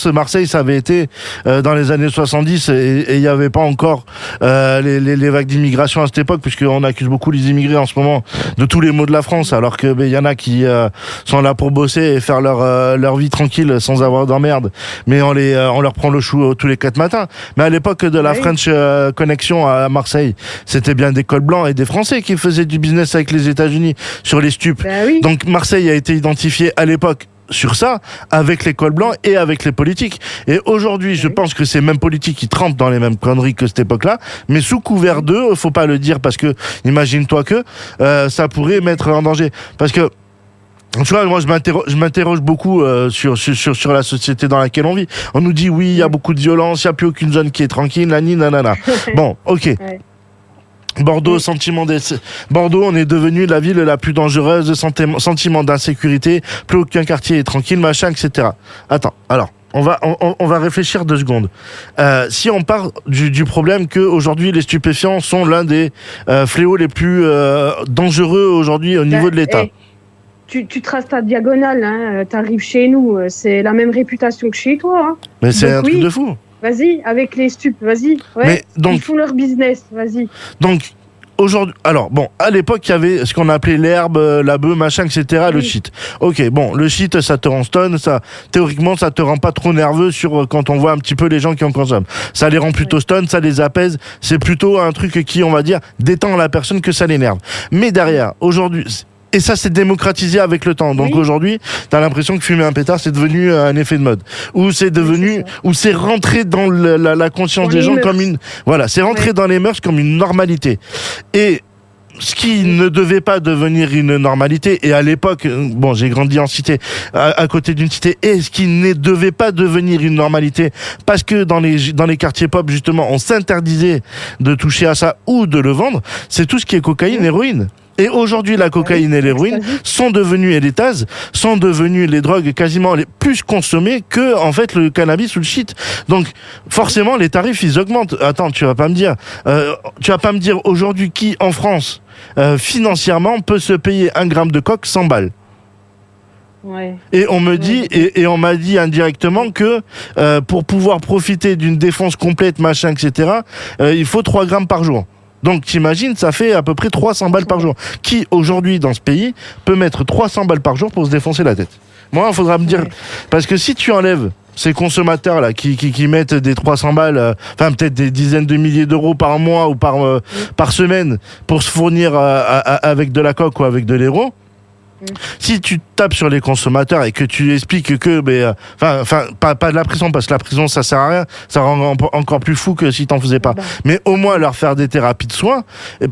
Marseille, ça avait été dans les années 70 et il y avait pas encore les vagues d'immigration à cette époque, puisqu'on accuse beaucoup les immigrés en ce moment de tous les maux de la France, alors que il y en a qui sont là pour bosser et faire leur vie tranquille sans avoir d'emmerde, mais on leur prend le chou tous les 4 matins. Mais à l'époque de la French Connection à Marseille, c'était bien des cols blancs et des Français qui faisaient du business avec les États-Unis sur les stupes. Donc Marseille a été identifié à l'époque sur ça, avec les cols blancs et avec les politiques. Et aujourd'hui, je pense que ces mêmes politiques qui trempent dans les mêmes conneries que cette époque-là, mais sous couvert d'eux, faut pas le dire parce que, imagine-toi que, ça pourrait mettre en danger. Parce que, tu vois, moi, je m'interroge beaucoup sur la société dans laquelle on vit. On nous dit, oui, il y a beaucoup de violence, il n'y a plus aucune zone qui est tranquille, nanana. Bon, ok. Bordeaux, Bordeaux, on est devenu la ville la plus dangereuse, sentiment d'insécurité, plus aucun quartier est tranquille, machin, etc. Attends, alors, on va réfléchir 2 secondes. Si on part du problème que aujourd'hui les stupéfiants sont l'un des fléaux les plus dangereux aujourd'hui au niveau de l'État. Tu traces ta diagonale, hein, t'arrives chez nous, c'est la même réputation que chez toi. Hein. Mais c'est un truc de fou. Vas-y, avec les stupes, vas-y. Ouais, mais donc, ils font leur business, vas-y. Donc, aujourd'hui, alors bon, à l'époque, il y avait ce qu'on appelait l'herbe, la bœuf, machin, etc., le shit. Ok, bon, le shit, ça te rend stun, théoriquement, ça te rend pas trop nerveux quand on voit un petit peu les gens qui en consomment. Ça les rend plutôt stun, ça les apaise, c'est plutôt un truc qui, on va dire, détend la personne que ça l'énerve. Mais derrière, aujourd'hui, et ça s'est démocratisé avec le temps. Donc aujourd'hui, t'as l'impression que fumer un pétard, c'est devenu un effet de mode. Ou c'est rentré dans la conscience des gens comme c'est rentré dans les mœurs comme une normalité. Et ce qui ne devait pas devenir une normalité, et à l'époque, bon, j'ai grandi en cité, à côté d'une cité, et ce qui ne devait pas devenir une normalité, parce que dans les quartiers pop, justement, on s'interdisait de toucher à ça ou de le vendre, c'est tout ce qui est cocaïne, héroïne. Et aujourd'hui, la cocaïne et l'héroïne sont devenues, et les tazes sont devenues les drogues quasiment les plus consommées que, en fait, le cannabis ou le shit. Donc, forcément, les tarifs, ils augmentent. Attends, tu vas pas me dire aujourd'hui qui, en France, financièrement, peut se payer 1 gramme de coke 100 balles. Ouais. Et on me dit, et on m'a dit indirectement que, pour pouvoir profiter d'une défonce complète, machin, etc., il faut 3 grammes par jour. Donc t'imagines, ça fait à peu près 300 balles par jour. Qui, aujourd'hui, dans ce pays, peut mettre 300 balles par jour pour se défoncer la tête? Moi, il faudra me dire... Parce que si tu enlèves ces consommateurs-là qui mettent des 300 balles, peut-être des dizaines de milliers d'euros par mois ou par semaine pour se fournir avec de la coke ou avec de l'héro, si tu tapes sur les consommateurs et que tu expliques que, pas de la prison, parce que la prison ça sert à rien, ça rend encore plus fou que si t'en faisais pas. Mais au moins leur faire des thérapies de soins,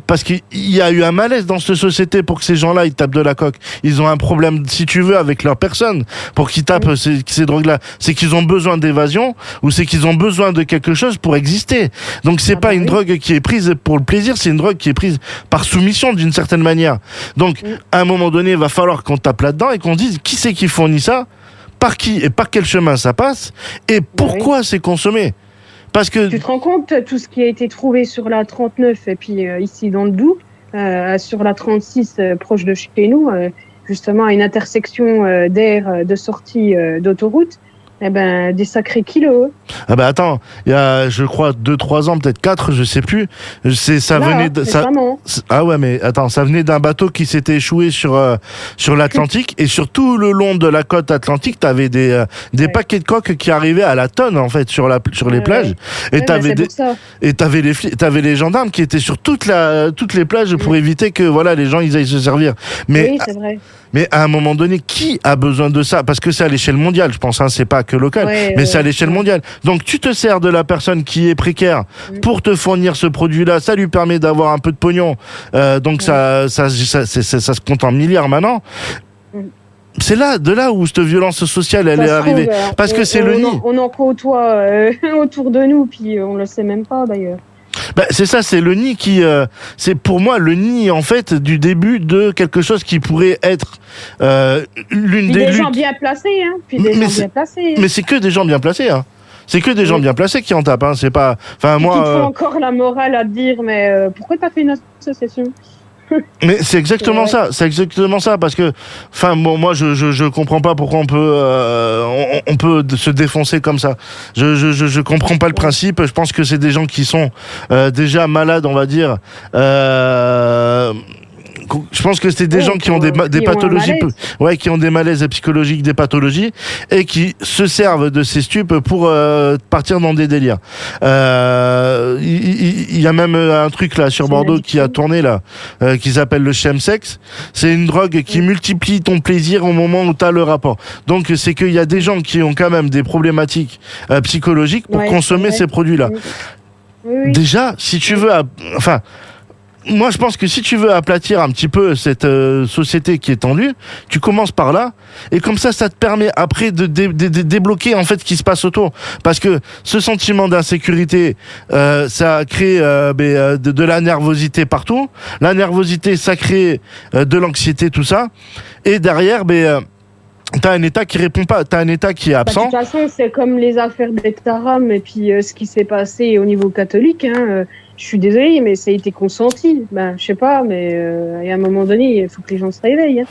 parce qu'il y a eu un malaise dans cette société pour que ces gens-là ils tapent de la coque. Ils ont un problème, si tu veux, avec leur personne pour qu'ils tapent ces drogues-là. C'est qu'ils ont besoin d'évasion ou c'est qu'ils ont besoin de quelque chose pour exister. Donc c'est pas une drogue qui est prise pour le plaisir, c'est une drogue qui est prise par soumission d'une certaine manière. Donc à un moment donné, il va falloir qu'on tape là-dedans et qu'on dise qui c'est qui fournit ça, par qui et par quel chemin ça passe et pourquoi c'est consommé. Parce que tu te rends compte tout ce qui a été trouvé sur la 39 et puis ici dans le Doubs, sur la 36 proche de chez nous, justement à une intersection d'aire de sortie d'autoroute. Des sacrés kilos. Ah bah attends, il y a, je crois, 2-3 ans, peut-être 4, je sais plus. Ah ouais, mais attends, ça venait d'un bateau qui s'était échoué sur l'Atlantique et sur tout le long de la côte atlantique, t'avais des paquets de coques qui arrivaient à la tonne en fait sur les plages. Et t'avais les gendarmes qui étaient sur toutes les plages pour éviter que les gens ils aillent se servir. Oui, c'est vrai. Mais à un moment donné, qui a besoin de ça? Parce que c'est à l'échelle mondiale, je pense, c'est pas que local, mais c'est à l'échelle mondiale. Donc tu te sers de la personne qui est précaire pour te fournir ce produit-là, ça lui permet d'avoir un peu de pognon, donc ça se compte en milliards maintenant. C'est de là où cette violence sociale elle est arrivée, parce que c'est le nid. On en côtoie autour de nous, puis on le sait même pas d'ailleurs. C'est ça, c'est le nid qui, c'est pour moi le nid en fait du début de quelque chose qui pourrait être l'une des luttes. Gens bien placés, hein. Mais c'est que des gens bien placés, hein. C'est que des gens bien placés qui en tapent, hein. C'est pas, enfin moi. Qui te font encore la morale à te dire, mais pourquoi t'as fait une association? Mais c'est exactement ça, parce que, enfin, bon, moi, je comprends pas pourquoi on peut se défoncer comme ça. Je comprends pas le principe. Je pense que c'est des gens qui sont déjà malades, on va dire. Je pense que c'est des gens qui ont des pathologies, qui ont des malaises psychologiques, des pathologies, et qui se servent de ces stupes pour partir dans des délires. Il y a même un truc là sur Bordeaux qui a tourné là, qui s'appelle le chemsex. C'est une drogue qui multiplie ton plaisir au moment où tu as le rapport. Donc c'est qu'il y a des gens qui ont quand même des problématiques psychologiques pour consommer ces produits-là. Oui. Déjà, si tu veux, moi, je pense que si tu veux aplatir un petit peu cette société qui est tendue, tu commences par là, et comme ça te permet après de débloquer en fait ce qui se passe autour. Parce que ce sentiment d'insécurité, ça crée de la nervosité partout. La nervosité, ça crée de l'anxiété, tout ça. Et derrière, t'as un État qui répond pas, t'as un État qui est absent. De toute façon, c'est comme les affaires d'Etaram et puis ce qui s'est passé au niveau catholique. Je suis désolée, mais ça a été consenti. Je sais pas, mais à un moment donné, il faut que les gens se réveillent.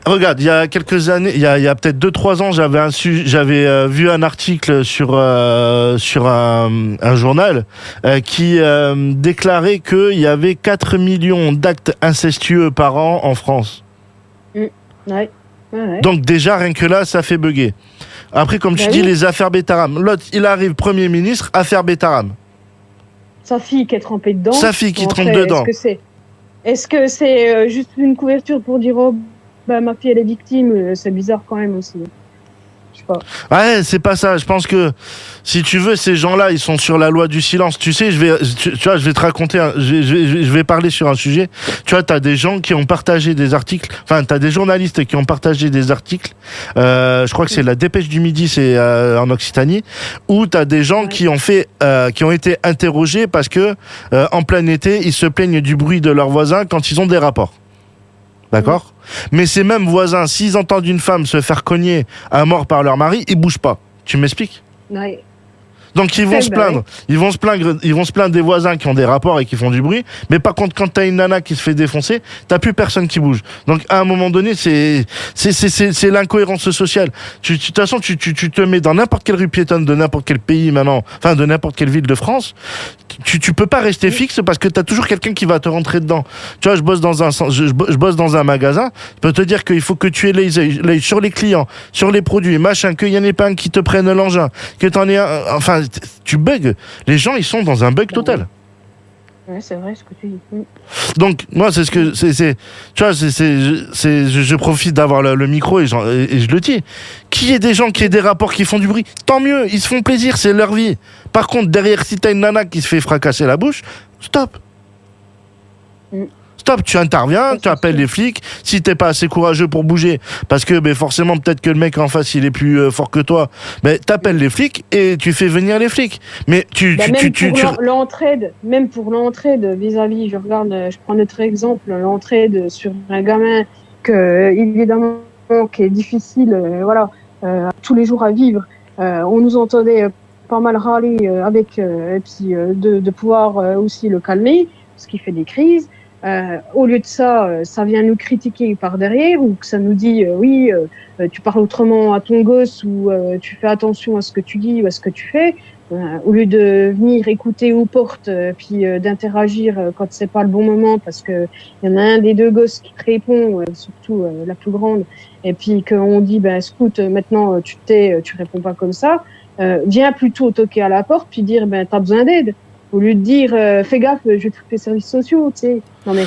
Regarde, il y a quelques années, il y a peut-être 2-3 ans, j'avais vu un article sur un journal qui déclarait qu'il y avait 4 millions d'actes incestueux par an en France. Ouais. Donc déjà, rien que là, ça fait bugger. Après, comme tu dis, les affaires Betaram. L'autre, il arrive Premier ministre, affaire Betaram. Sa fille qui est trempée dedans. Est-ce que c'est juste une couverture pour dire ma fille elle est victime? C'est bizarre quand même aussi. Je sais pas. Ouais, c'est pas ça. Je pense que si tu veux, ces gens-là, ils sont sur la loi du silence. Tu sais, je vais te raconter, je vais parler sur un sujet. Tu vois, t'as des gens qui ont partagé des articles. Enfin, t'as des journalistes qui ont partagé des articles. Je crois que c'est la Dépêche du Midi, c'est en Occitanie, où t'as des gens qui ont été interrogés parce que en plein été, ils se plaignent du bruit de leurs voisins quand ils ont des rapports. D'accord ? Mais ces mêmes voisins, s'ils entendent une femme se faire cogner à mort par leur mari, ils bougent pas. Tu m'expliques ? Oui. Donc ils vont se plaindre. Ils vont se plaindre des voisins qui ont des rapports et qui font du bruit. Mais par contre, quand t'as une nana qui se fait défoncer, t'as plus personne qui bouge. Donc à un moment donné, c'est l'incohérence sociale. De toute façon, tu te mets dans n'importe quelle rue piétonne de n'importe quel pays maintenant, enfin de n'importe quelle ville de France. Tu peux pas rester fixe parce que t'as toujours quelqu'un qui va te rentrer dedans. Tu vois, je bosse dans un magasin. Je peux te dire qu'il faut que tu aies l'œil sur les clients, sur les produits, machin, qu'il y en ait pas un qui te prenne l'engin, que t'en aies un, enfin, tu bugs. Les gens, ils sont dans un bug total. Ouais, c'est vrai ce que tu dis. Donc, moi, c'est ce que tu vois, je profite d'avoir le micro et je le dis. Qu'il y ait des gens qui aient des rapports qui font du bruit, tant mieux, ils se font plaisir, c'est leur vie. Par contre, derrière, si t'as une nana qui se fait fracasser la bouche, stop. Stop, tu interviens, tu appelles les flics. Si t'es pas assez courageux pour bouger, parce que forcément peut-être que le mec en face il est plus fort que toi, t'appelles les flics et tu fais venir les flics. Mais l'entraide, même pour l'entraide vis-à-vis, je prends notre exemple, l'entraide sur un gamin que évidemment qui est difficile, tous les jours à vivre. On nous entendait pas mal râler avec et puis de pouvoir aussi le calmer, parce qu'il fait des crises. Au lieu de ça, ça vient nous critiquer par derrière ou que ça nous dit tu parles autrement à ton gosse ou tu fais attention à ce que tu dis ou à ce que tu fais. Au lieu de venir écouter aux portes puis d'interagir quand c'est pas le bon moment parce que il y en a un des deux gosses qui te répond, surtout la plus grande, et puis qu'on dit scout maintenant tu te tais, tu réponds pas comme ça. Viens plutôt toquer à la porte puis dire t'as besoin d'aide. Au lieu de dire fais gaffe, je vais te foutre les services sociaux, tu sais. Non mais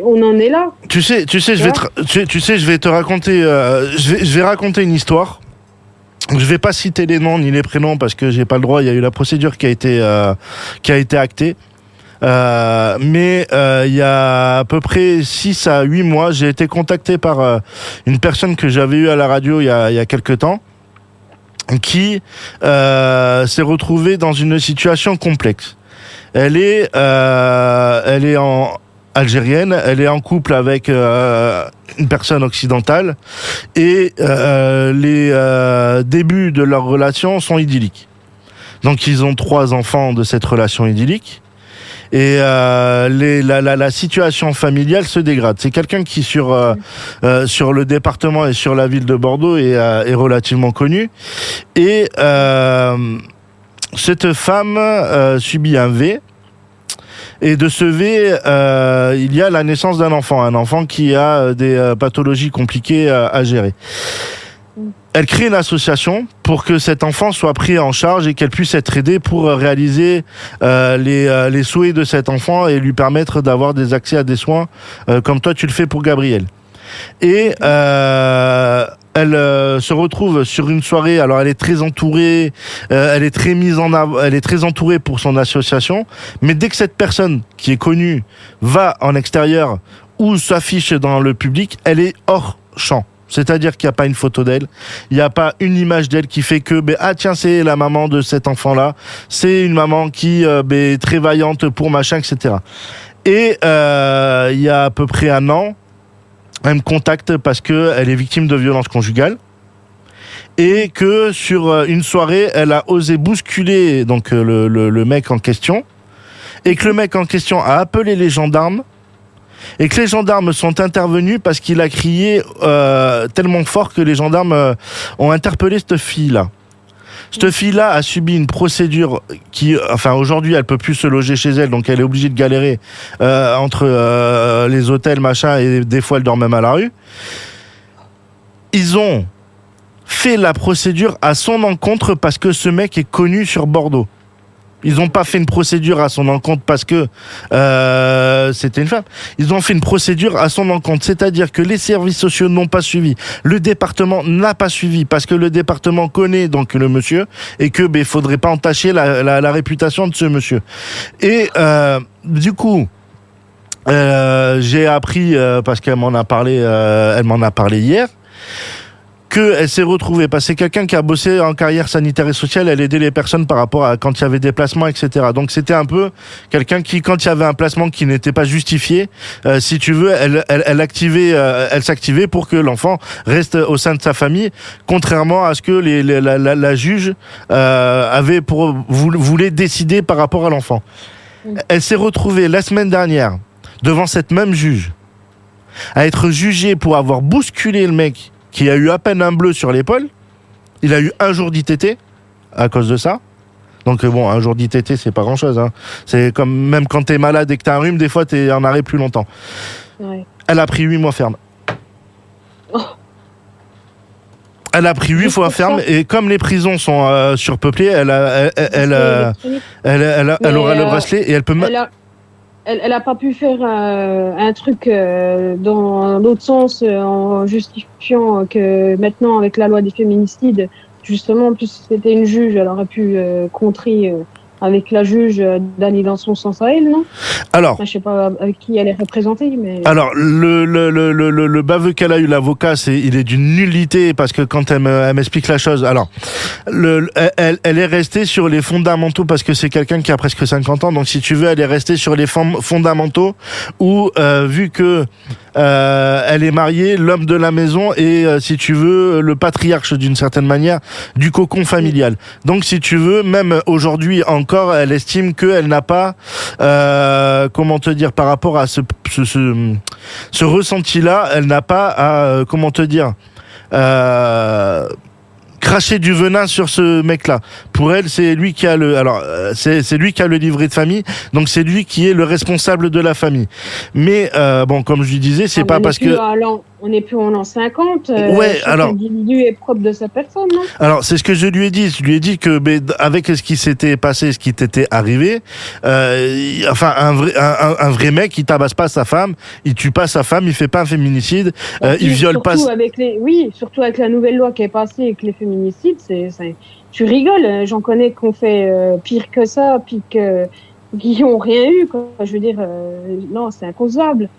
on en est là. Tu sais, je vais te raconter, je vais raconter une histoire. Je vais pas citer les noms ni les prénoms parce que j'ai pas le droit. Il y a eu la procédure qui a été actée. Mais il y a à peu près 6 à 8 mois, j'ai été contacté par une personne que j'avais eue à la radio il y a quelques temps, qui s'est retrouvée dans une situation complexe. elle est algérienne, elle est en couple avec une personne occidentale et les débuts de leur relation sont idylliques. Donc ils ont 3 enfants de cette relation idyllique et la situation familiale se dégrade. C'est quelqu'un qui sur le département et sur la ville de Bordeaux est relativement connu et cette femme subit un V. Et de ce V, il y a la naissance d'un enfant, un enfant qui a des pathologies compliquées à gérer. Elle crée une association pour que cet enfant soit pris en charge et qu'elle puisse être aidée pour réaliser les souhaits de cet enfant et lui permettre d'avoir des accès à des soins comme toi tu le fais pour Gabriel. Et elle se retrouve sur une soirée. Alors elle est très entourée, elle est très mise en avant, elle est très entourée pour son association. Mais dès que cette personne qui est connue va en extérieur ou s'affiche dans le public, elle est hors champ. C'est-à-dire qu'il n'y a pas une photo d'elle, il n'y a pas une image d'elle qui fait que ah tiens c'est la maman de cet enfant-là, c'est une maman qui est très vaillante pour machin, etc. Et il y a à peu près 1 an. Elle me contacte parce qu'elle est victime de violences conjugales et que sur une soirée, elle a osé bousculer donc le mec en question et que le mec en question a appelé les gendarmes et que les gendarmes sont intervenus parce qu'il a crié tellement fort que les gendarmes ont interpellé cette fille-là. Cette fille-là a subi une procédure qui, enfin aujourd'hui, elle peut plus se loger chez elle, donc elle est obligée de galérer entre les hôtels, machin, et des fois elle dort même à la rue. Ils ont fait la procédure à son encontre parce que ce mec est connu sur Bordeaux. Ils n'ont pas fait une procédure à son encontre parce que c'était une femme. Ils ont fait une procédure à son encontre. C'est-à-dire que les services sociaux n'ont pas suivi. Le département n'a pas suivi parce que le département connaît donc le monsieur et que faudrait pas entacher la réputation de ce monsieur. Et du coup, j'ai appris parce qu'elle m'en a parlé hier. Qu'elle s'est retrouvée, parce que c'est quelqu'un qui a bossé en carrière sanitaire et sociale, elle aidait les personnes par rapport à quand il y avait des placements, etc. Donc c'était un peu quelqu'un qui, quand il y avait un placement qui n'était pas justifié, si tu veux, elle s'activait pour que l'enfant reste au sein de sa famille, contrairement à ce que la juge voulait décider par rapport à l'enfant. Elle s'est retrouvée la semaine dernière devant cette même juge à être jugée pour avoir bousculé le mec qui a eu à peine un bleu sur l'épaule. Il a eu 1 jour d'ITT à cause de ça. Donc bon, 1 jour d'ITT, c'est pas grand-chose. Hein. C'est comme même quand t'es malade et que t'as un rhume, des fois t'es en arrêt plus longtemps. Ouais. Elle a pris 8 mois ferme. Oh. Elle a pris 8 fois ferme et comme les prisons sont surpeuplées, elle aura le bracelet et elle peut... Elle n'a pas pu faire un truc dans l'autre sens en justifiant que maintenant, avec la loi des féminicides, justement, en plus c'était une juge, elle aurait pu contrer avec la juge d'aller dans son sens à elle, non ? Alors, enfin, je sais pas avec qui elle est représentée, mais... Alors, le baveux qu'elle a eu, l'avocat, il est d'une nullité parce que quand elle m'explique la chose, alors, elle est restée sur les fondamentaux parce que c'est quelqu'un qui a presque 50 ans, donc si tu veux, elle est restée sur les fondamentaux où, vu que elle est mariée, l'homme de la maison et, si tu veux, le patriarche d'une certaine manière du cocon familial. Donc, si tu veux, même aujourd'hui encore, elle estime qu'elle n'a pas, comment te dire, par rapport à ce ressenti-là, elle n'a pas à, comment te dire, cracher du venin sur ce mec-là. Pour elle, c'est lui qui a c'est lui qui a le livret de famille, donc c'est lui qui est le responsable de la famille. Mais bon, comme je lui disais, c'est pas parce que on n'est plus en l'an 50. Ouais, chaque individu est propre de sa personne, non ? Alors, c'est ce que je lui ai dit. Je lui ai dit que, avec ce qui s'était passé, ce qui t'était arrivé, enfin, un vrai mec, il tabasse pas sa femme, il tue pas sa femme, il fait pas un féminicide, il viole pas. Surtout avec la nouvelle loi qui est passée avec les féminicides, tu rigoles. J'en connais qu'on fait pire que ça, puis qui ont rien eu, quoi. Je veux dire, non, c'est inconcevable.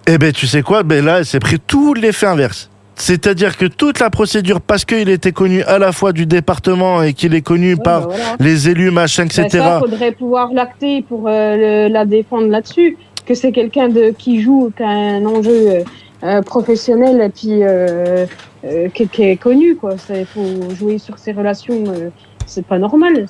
Eh ben, tu sais quoi, là, elle s'est pris tout l'effet inverse. C'est-à-dire que toute la procédure, parce qu'il était connu à la fois du département et qu'il est connu par voilà. les élus, machin, etc. Ça, faudrait pouvoir l'acter pour la défendre là-dessus, que c'est quelqu'un qui joue, qui a un enjeu professionnel et puis qui est connu, quoi. Il faut jouer sur ses relations. C'est pas normal.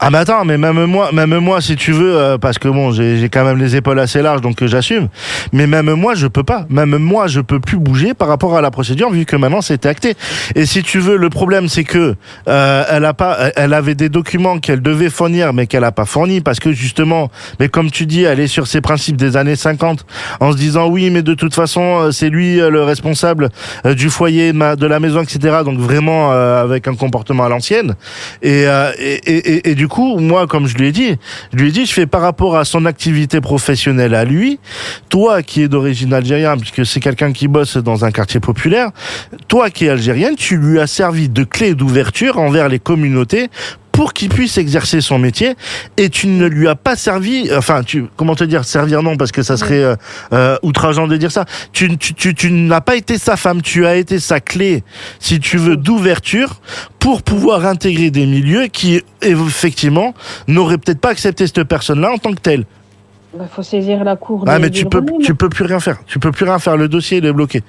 Ah mais attends, mais même moi, si tu veux, parce que bon, j'ai quand même les épaules assez larges, donc j'assume. Mais même moi, je peux pas. Même moi, je peux plus bouger par rapport à la procédure, vu que maintenant c'est acté. Et si tu veux, le problème, c'est que elle avait des documents qu'elle devait fournir, mais qu'elle a pas fourni, parce que justement, mais comme tu dis, elle est sur ses principes des années 50, en se disant oui, mais de toute façon, c'est lui le responsable du foyer, de la maison, etc. Donc vraiment avec un comportement à l'ancienne. Et du coup, moi, comme je lui ai dit, je fais par rapport à son activité professionnelle à lui, toi qui es d'origine algérienne, puisque c'est quelqu'un qui bosse dans un quartier populaire, toi qui es algérienne, tu lui as servi de clé d'ouverture envers les communautés pour qu'il puisse exercer son métier, et tu ne lui as pas servi, enfin, comment te dire, servir non, parce que ça serait outrageant de dire ça, tu n'as pas été sa femme, tu as été sa clé, si tu veux, d'ouverture, pour pouvoir intégrer des milieux qui, effectivement, n'auraient peut-être pas accepté cette personne-là en tant que telle. Il faut saisir la cour. Ah mais tu peux plus rien faire. Tu peux plus rien faire. Le dossier il est bloqué.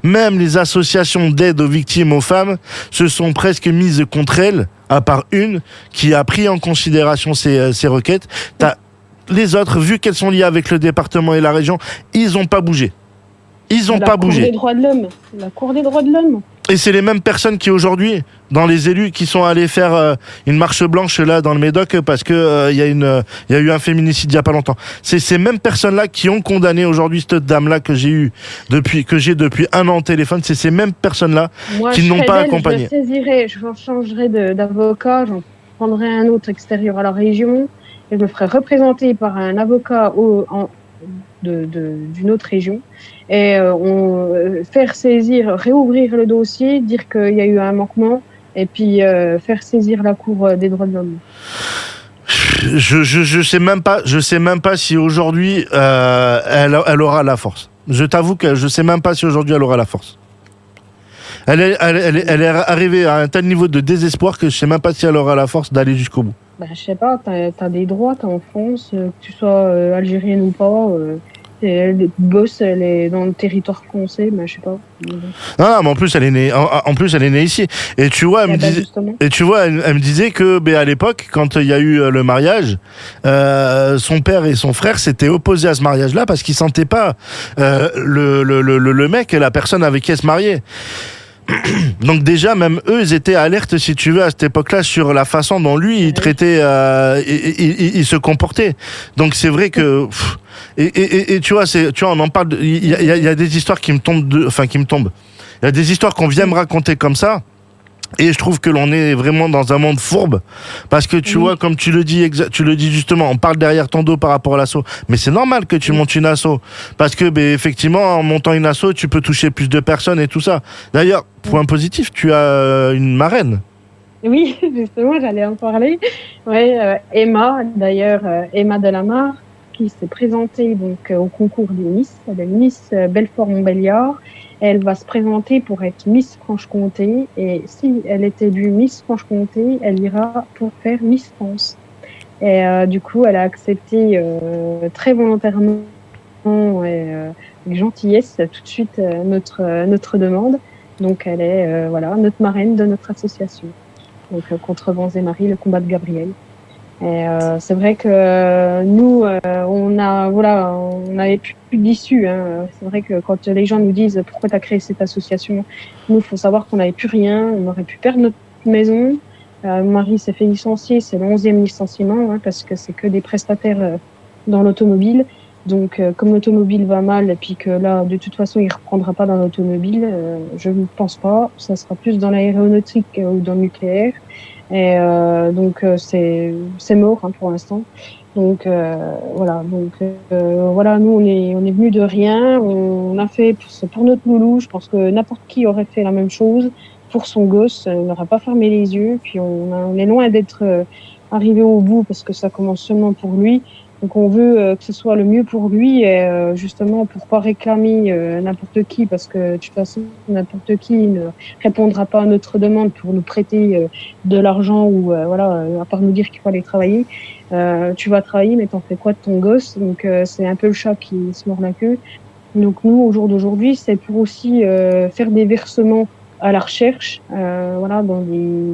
Même les associations d'aide aux victimes, aux femmes, se sont presque mises contre elle, à part une qui a pris en considération ces requêtes. Les autres, vu qu'elles sont liées avec le département et la région, ils ont pas bougé. Ils ont pas bougé. La Cour des droits de l'homme. Et c'est les mêmes personnes qui aujourd'hui, dans les élus, qui sont allés faire une marche blanche là dans le Médoc parce que il y a eu un féminicide il y a pas longtemps. C'est ces mêmes personnes-là qui ont condamné aujourd'hui cette dame-là que j'ai depuis un an au téléphone. C'est ces mêmes personnes-là qui n'ont pas accompagné. Je changerai d'avocat, j'en prendrai un autre extérieur à la région et je me ferai représenter par un avocat d'une autre région. Et faire saisir, réouvrir le dossier, dire qu'il y a eu un manquement, et puis faire saisir la Cour des droits de l'homme. Je sais même pas si aujourd'hui elle aura la force. Je t'avoue que je sais même pas si aujourd'hui elle aura la force. Elle est arrivée à un tel niveau de désespoir que je sais même pas si elle aura la force d'aller jusqu'au bout. Je sais pas, t'as des droits, t'es en France, que tu sois algérienne ou pas. Elle bosse, elle est dans le territoire français, mais je sais pas. Ah, mais en plus elle est née ici. Et tu vois, elle me disait que à l'époque, quand il y a eu le mariage, son père et son frère s'étaient opposés à ce mariage-là parce qu'ils sentaient pas le mec et la personne avec qui elle se mariait. Donc déjà, même eux, ils étaient alertes, si tu veux, à cette époque-là, sur la façon dont lui, il traitait, il se comportait. Donc c'est vrai que, et tu vois, on en parle. Il y a des histoires qui me tombent, Il y a des histoires qu'on vient me raconter comme ça. Et je trouve que l'on est vraiment dans un monde fourbe, parce que tu vois, comme tu le dis justement, on parle derrière ton dos par rapport à l'asso, mais c'est normal que tu montes une asso, parce que effectivement, en montant une asso, tu peux toucher plus de personnes et tout ça. D'ailleurs, point positif, tu as une marraine. Oui, justement, j'allais en parler. Ouais, Emma, d'ailleurs, Emma Delamare, qui s'est présentée donc au concours des Miss, elle est Miss Belfort-Montbéliard. Elle va se présenter pour être Miss Franche-Comté, et si elle est élue Miss Franche-Comté, elle ira pour faire Miss France. Et du coup, elle a accepté très volontairement et avec gentillesse tout de suite notre demande. Donc elle est notre marraine de notre association. Donc contre vents et marées, le combat de Gabriel. Et c'est vrai que nous, on n'avait plus d'issue. Hein. C'est vrai que quand les gens nous disent pourquoi tu as créé cette association, nous, il faut savoir qu'on n'avait plus rien, on aurait pu perdre notre maison. Mon mari s'est fait licencier, c'est le 11e licenciement, parce que c'est que des prestataires dans l'automobile. Donc, comme l'automobile va mal, et puis que là, de toute façon, il reprendra pas dans l'automobile, je ne pense pas. Ça sera plus dans l'aéronautique ou dans le nucléaire. Et donc c'est mort pour l'instant. Donc voilà. Donc nous on est venu de rien. On a fait pour notre loulou. Je pense que n'importe qui aurait fait la même chose pour son gosse. Il n'aurait pas fermé les yeux. Puis on est loin d'être arrivé au bout parce que ça commence seulement pour lui. Donc on veut que ce soit le mieux pour lui, et justement pour pas réclamer n'importe qui, parce que de toute façon n'importe qui ne répondra pas à notre demande pour nous prêter de l'argent ou à part nous dire qu'il faut aller travailler. Tu vas travailler, mais t'en fais quoi de ton gosse? Donc c'est un peu le chat qui se mord la queue. Donc nous, au jour d'aujourd'hui, c'est pour aussi faire des versements à la recherche, dans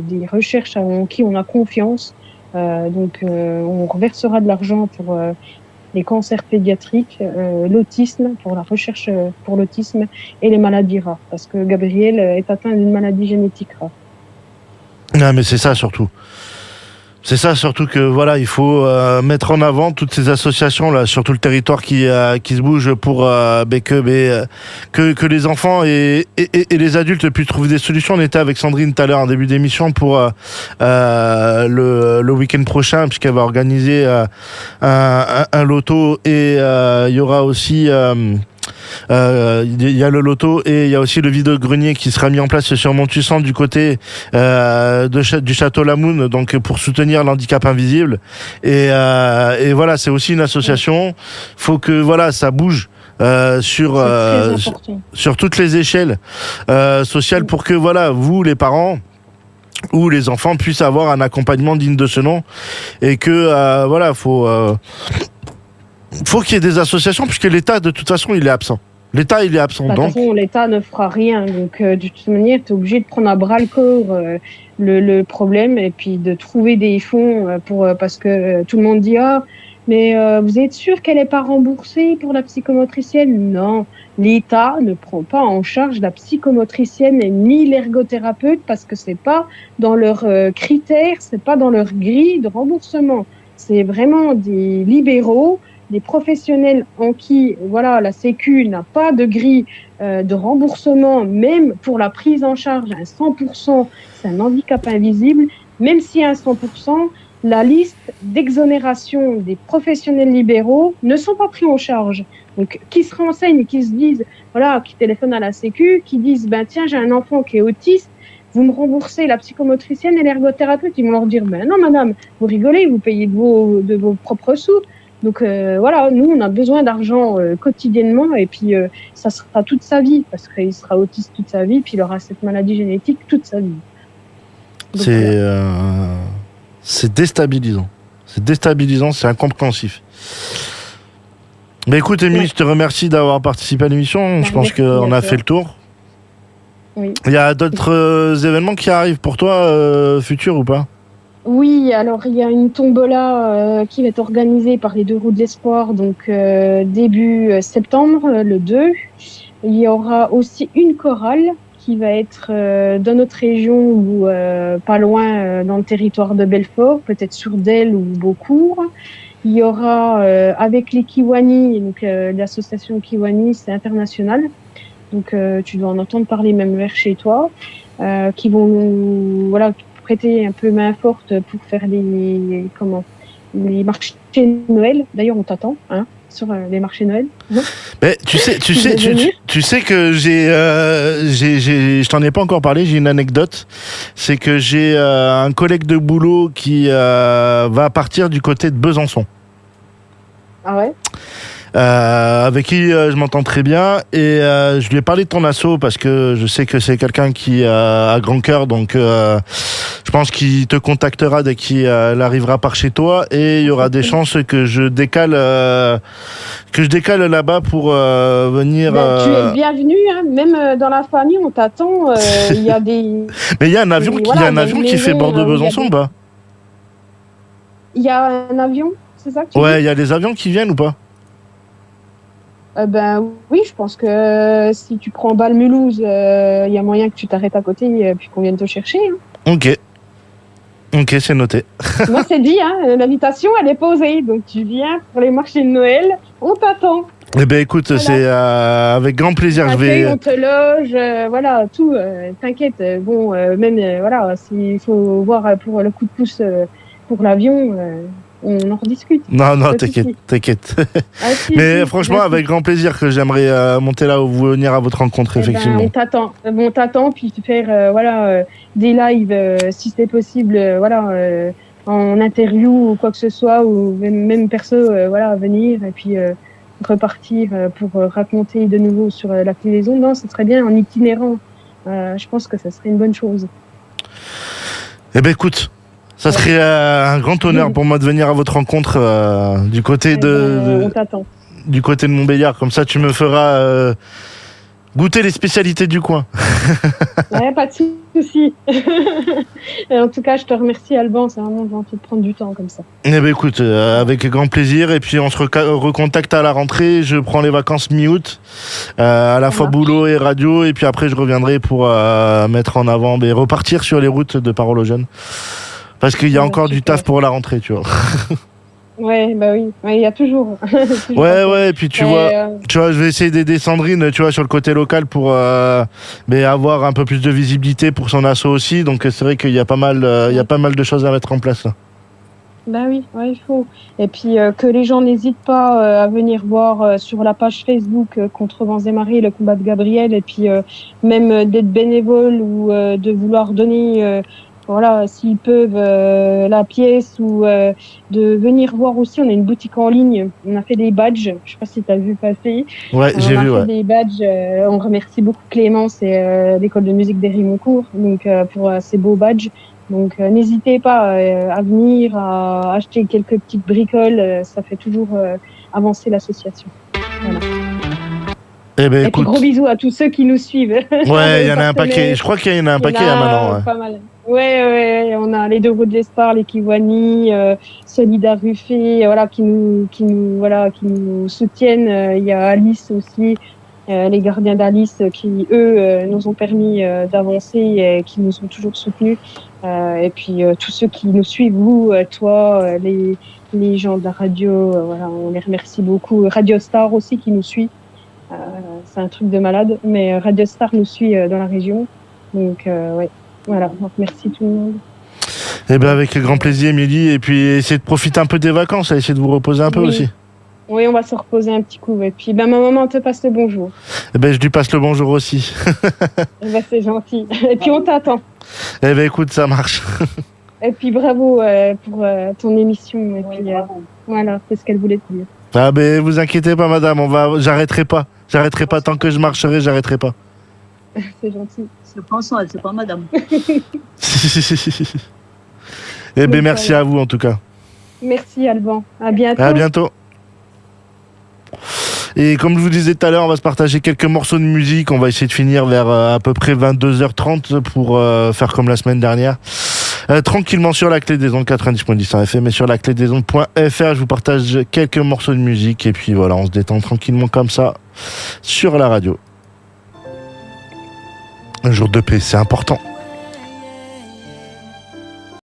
des recherches en qui on a confiance. On reversera de l'argent pour les cancers pédiatriques, l'autisme, pour la recherche pour l'autisme et les maladies rares, parce que Gabriel est atteint d'une maladie génétique rare. Ah, mais c'est ça surtout. C'est ça surtout que voilà, il faut mettre en avant toutes ces associations là sur tout le territoire qui se bougent pour que les enfants et les adultes puissent trouver des solutions. On était avec Sandrine tout à l'heure en début d'émission pour le week-end prochain, puisqu'elle va organiser un loto, et il y aura aussi il y a le loto, et il y a aussi le vide-grenier qui sera mis en place sur Montussan du côté du château Lamoun, donc pour soutenir l'handicap invisible, et voilà, c'est aussi une association. Faut que ça bouge sur toutes les échelles sociales, pour que vous, les parents ou les enfants, puissent avoir un accompagnement digne de ce nom, et que faut qu'il y ait des associations, puisque l'État, de toute façon, il est absent. L'État, il est absent. De toute façon, l'État ne fera rien. Donc, de toute manière, tu es obligé de prendre à bras-le-corps le problème, et puis de trouver des fonds parce que tout le monde dit « Ah, mais vous êtes sûr qu'elle n'est pas remboursée pour la psychomotricienne ?» Non, l'État ne prend pas en charge la psychomotricienne ni l'ergothérapeute, parce que c'est pas dans leurs critères, c'est pas dans leur grille de remboursement. C'est vraiment des libéraux, des professionnels en qui la Sécu n'a pas de grille de remboursement, même pour la prise en charge à 100%, c'est un handicap invisible. Même si à 100%, la liste d'exonération des professionnels libéraux ne sont pas pris en charge. Donc, qui se renseignent, qui se disent, qui téléphonent à la Sécu, qui disent, tiens, j'ai un enfant qui est autiste, vous me remboursez la psychomotricienne et l'ergothérapeute. Ils vont leur dire, non, madame, vous rigolez, vous payez de vos propres sous. Donc nous, on a besoin d'argent quotidiennement, et puis ça sera toute sa vie, parce qu'il sera autiste toute sa vie, puis il aura cette maladie génétique toute sa vie. Donc, c'est déstabilisant. C'est déstabilisant, c'est incompréhensif. Mais écoute, Émilie, je te remercie d'avoir participé à l'émission. Je pense qu'on a fait le tour. Oui. Il y a d'autres événements qui arrivent pour toi, futurs ou pas ? Oui, alors il y a une tombola qui va être organisée par les Deux Roues de l'Espoir, donc début septembre, le 2. Il y aura aussi une chorale qui va être dans notre région, ou pas loin dans le territoire de Belfort, peut-être sur Del ou Beaucourt. Il y aura avec les Kiwani, donc l'association Kiwani, c'est international, donc tu dois en entendre parler même vers chez toi, qui vont prêter un peu main forte pour faire les marchés de Noël. D'ailleurs, on t'attend, sur les marchés de Noël. Mais tu sais que je t'en ai pas encore parlé. J'ai une anecdote. C'est que j'ai un collègue de boulot qui va partir du côté de Besançon. Ah ouais. Avec qui je m'entends très bien, et je lui ai parlé de ton asso, parce que je sais que c'est quelqu'un qui a grand cœur, donc je pense qu'il te contactera dès qu'il arrivera par chez toi, et il y aura des chances que je décale là-bas pour venir. Tu es bienvenu, même dans la famille, on t'attend. Il y a des. Mais il y a un avion, qui fait Bordeaux-Besançon, ou pas ? Il y a un avion, c'est ça que tu dis ? Ouais, il y a des avions qui viennent ou pas ? Oui, je pense que si tu prends Bâle-Mulhouse, il y a moyen que tu t'arrêtes à côté, puis qu'on vienne te chercher. Ok, c'est noté. Moi, c'est dit, l'invitation, elle est posée. Donc, tu viens pour les marchés de Noël, on t'attend. Eh ben, écoute, c'est avec grand plaisir. On te loge, tout. T'inquiète. S'il faut voir pour le coup de pouce pour l'avion, on en rediscute. Non, t'inquiète. Mais franchement, avec grand plaisir, que j'aimerais monter là ou venir à votre rencontre, effectivement. On t'attend, puis faire des lives, si c'est possible, en interview ou quoi que ce soit, ou même perso, voilà, venir et puis repartir pour raconter de nouveau sur la clé des ondes. Non, ce serait bien en itinérant. Je pense que ça serait une bonne chose. Eh ben écoute, ça serait un grand honneur pour moi de venir à votre rencontre du côté On t'attend. du côté de Montbéliard. Comme ça, tu me feras goûter les spécialités du coin. Ouais, pas de souci. En tout cas, je te remercie, Alban. C'est vraiment gentil de prendre du temps comme ça. Eh ben écoute, avec grand plaisir. Et puis on se recontacte à la rentrée. Je prends les vacances mi-août, à la fois boulot et radio. Et puis après, je reviendrai pour mettre en avant, repartir sur les routes de Parole aux jeunes. Parce qu'il y a encore du taf pour la rentrée, tu vois. Ouais, bah oui, il y a toujours. Ouais, et puis tu vois, je vais essayer d'aider Sandrine, tu vois, sur le côté local pour avoir un peu plus de visibilité pour son asso aussi. Donc c'est vrai qu'il y a pas mal, de choses à mettre en place là. Bah oui, ouais, il faut. Et puis que les gens n'hésitent pas à venir voir sur la page Facebook contre Vents et Marées le combat de Gabriel, et puis même d'être bénévole ou de vouloir donner. Voilà, s'ils peuvent la pièce ou de venir voir aussi. On a une boutique en ligne. On a fait des badges. Je sais pas si tu as vu passer. Ouais, j'ai vu. On a fait des badges. On remercie beaucoup Clémence et l'école de musique d'Hérimoncourt donc pour ces beaux badges. Donc n'hésitez pas à venir, à acheter quelques petites bricoles. Ça fait toujours avancer l'association. Voilà. Eh ben, et puis gros bisous à tous ceux qui nous suivent. Ouais, il y en a un paquet. Je crois qu'il y en a un paquet maintenant. Ouais. Pas mal. Ouais, on a les Deux Roues de l'Espar, les Kiwani, Solida Ruffé, voilà, qui nous soutiennent. Il y a Alice aussi, les gardiens d'Alice, qui eux nous ont permis d'avancer et qui nous ont toujours soutenus. Et puis tous ceux qui nous suivent, vous, toi, les gens de la radio, voilà, on les remercie beaucoup. Radio Star aussi qui nous suit. C'est un truc de malade, mais Radio Star nous suit dans la région. Donc, ouais. Voilà, donc merci tout le monde. Eh ben avec grand plaisir, Émilie, et puis essayez de profiter un peu des vacances, essayez de vous reposer un peu aussi. Oui, on va se reposer un petit coup, et puis ma maman te passe le bonjour. Eh ben je lui passe le bonjour aussi. Eh ben c'est gentil, et puis on t'attend. Eh ben écoute, ça marche. Et puis bravo pour ton émission, et puis voilà, c'est ce qu'elle voulait te dire. Ah ben vous inquiétez pas madame, j'arrêterai pas tant que je marcherai, j'arrêterai pas. C'est gentil. C'est pas ça, c'est pas madame. Eh bien, merci à vous en tout cas. Merci Alban. À bientôt. À bientôt. Et comme je vous disais tout à l'heure, on va se partager quelques morceaux de musique. On va essayer de finir vers à peu près 22h30 pour faire comme la semaine dernière. Tranquillement sur la clé des ondes 90.10 FM et sur la clé des ondes.fr. Je vous partage quelques morceaux de musique et puis voilà, on se détend tranquillement comme ça sur la radio. Un jour de paix, c'est important.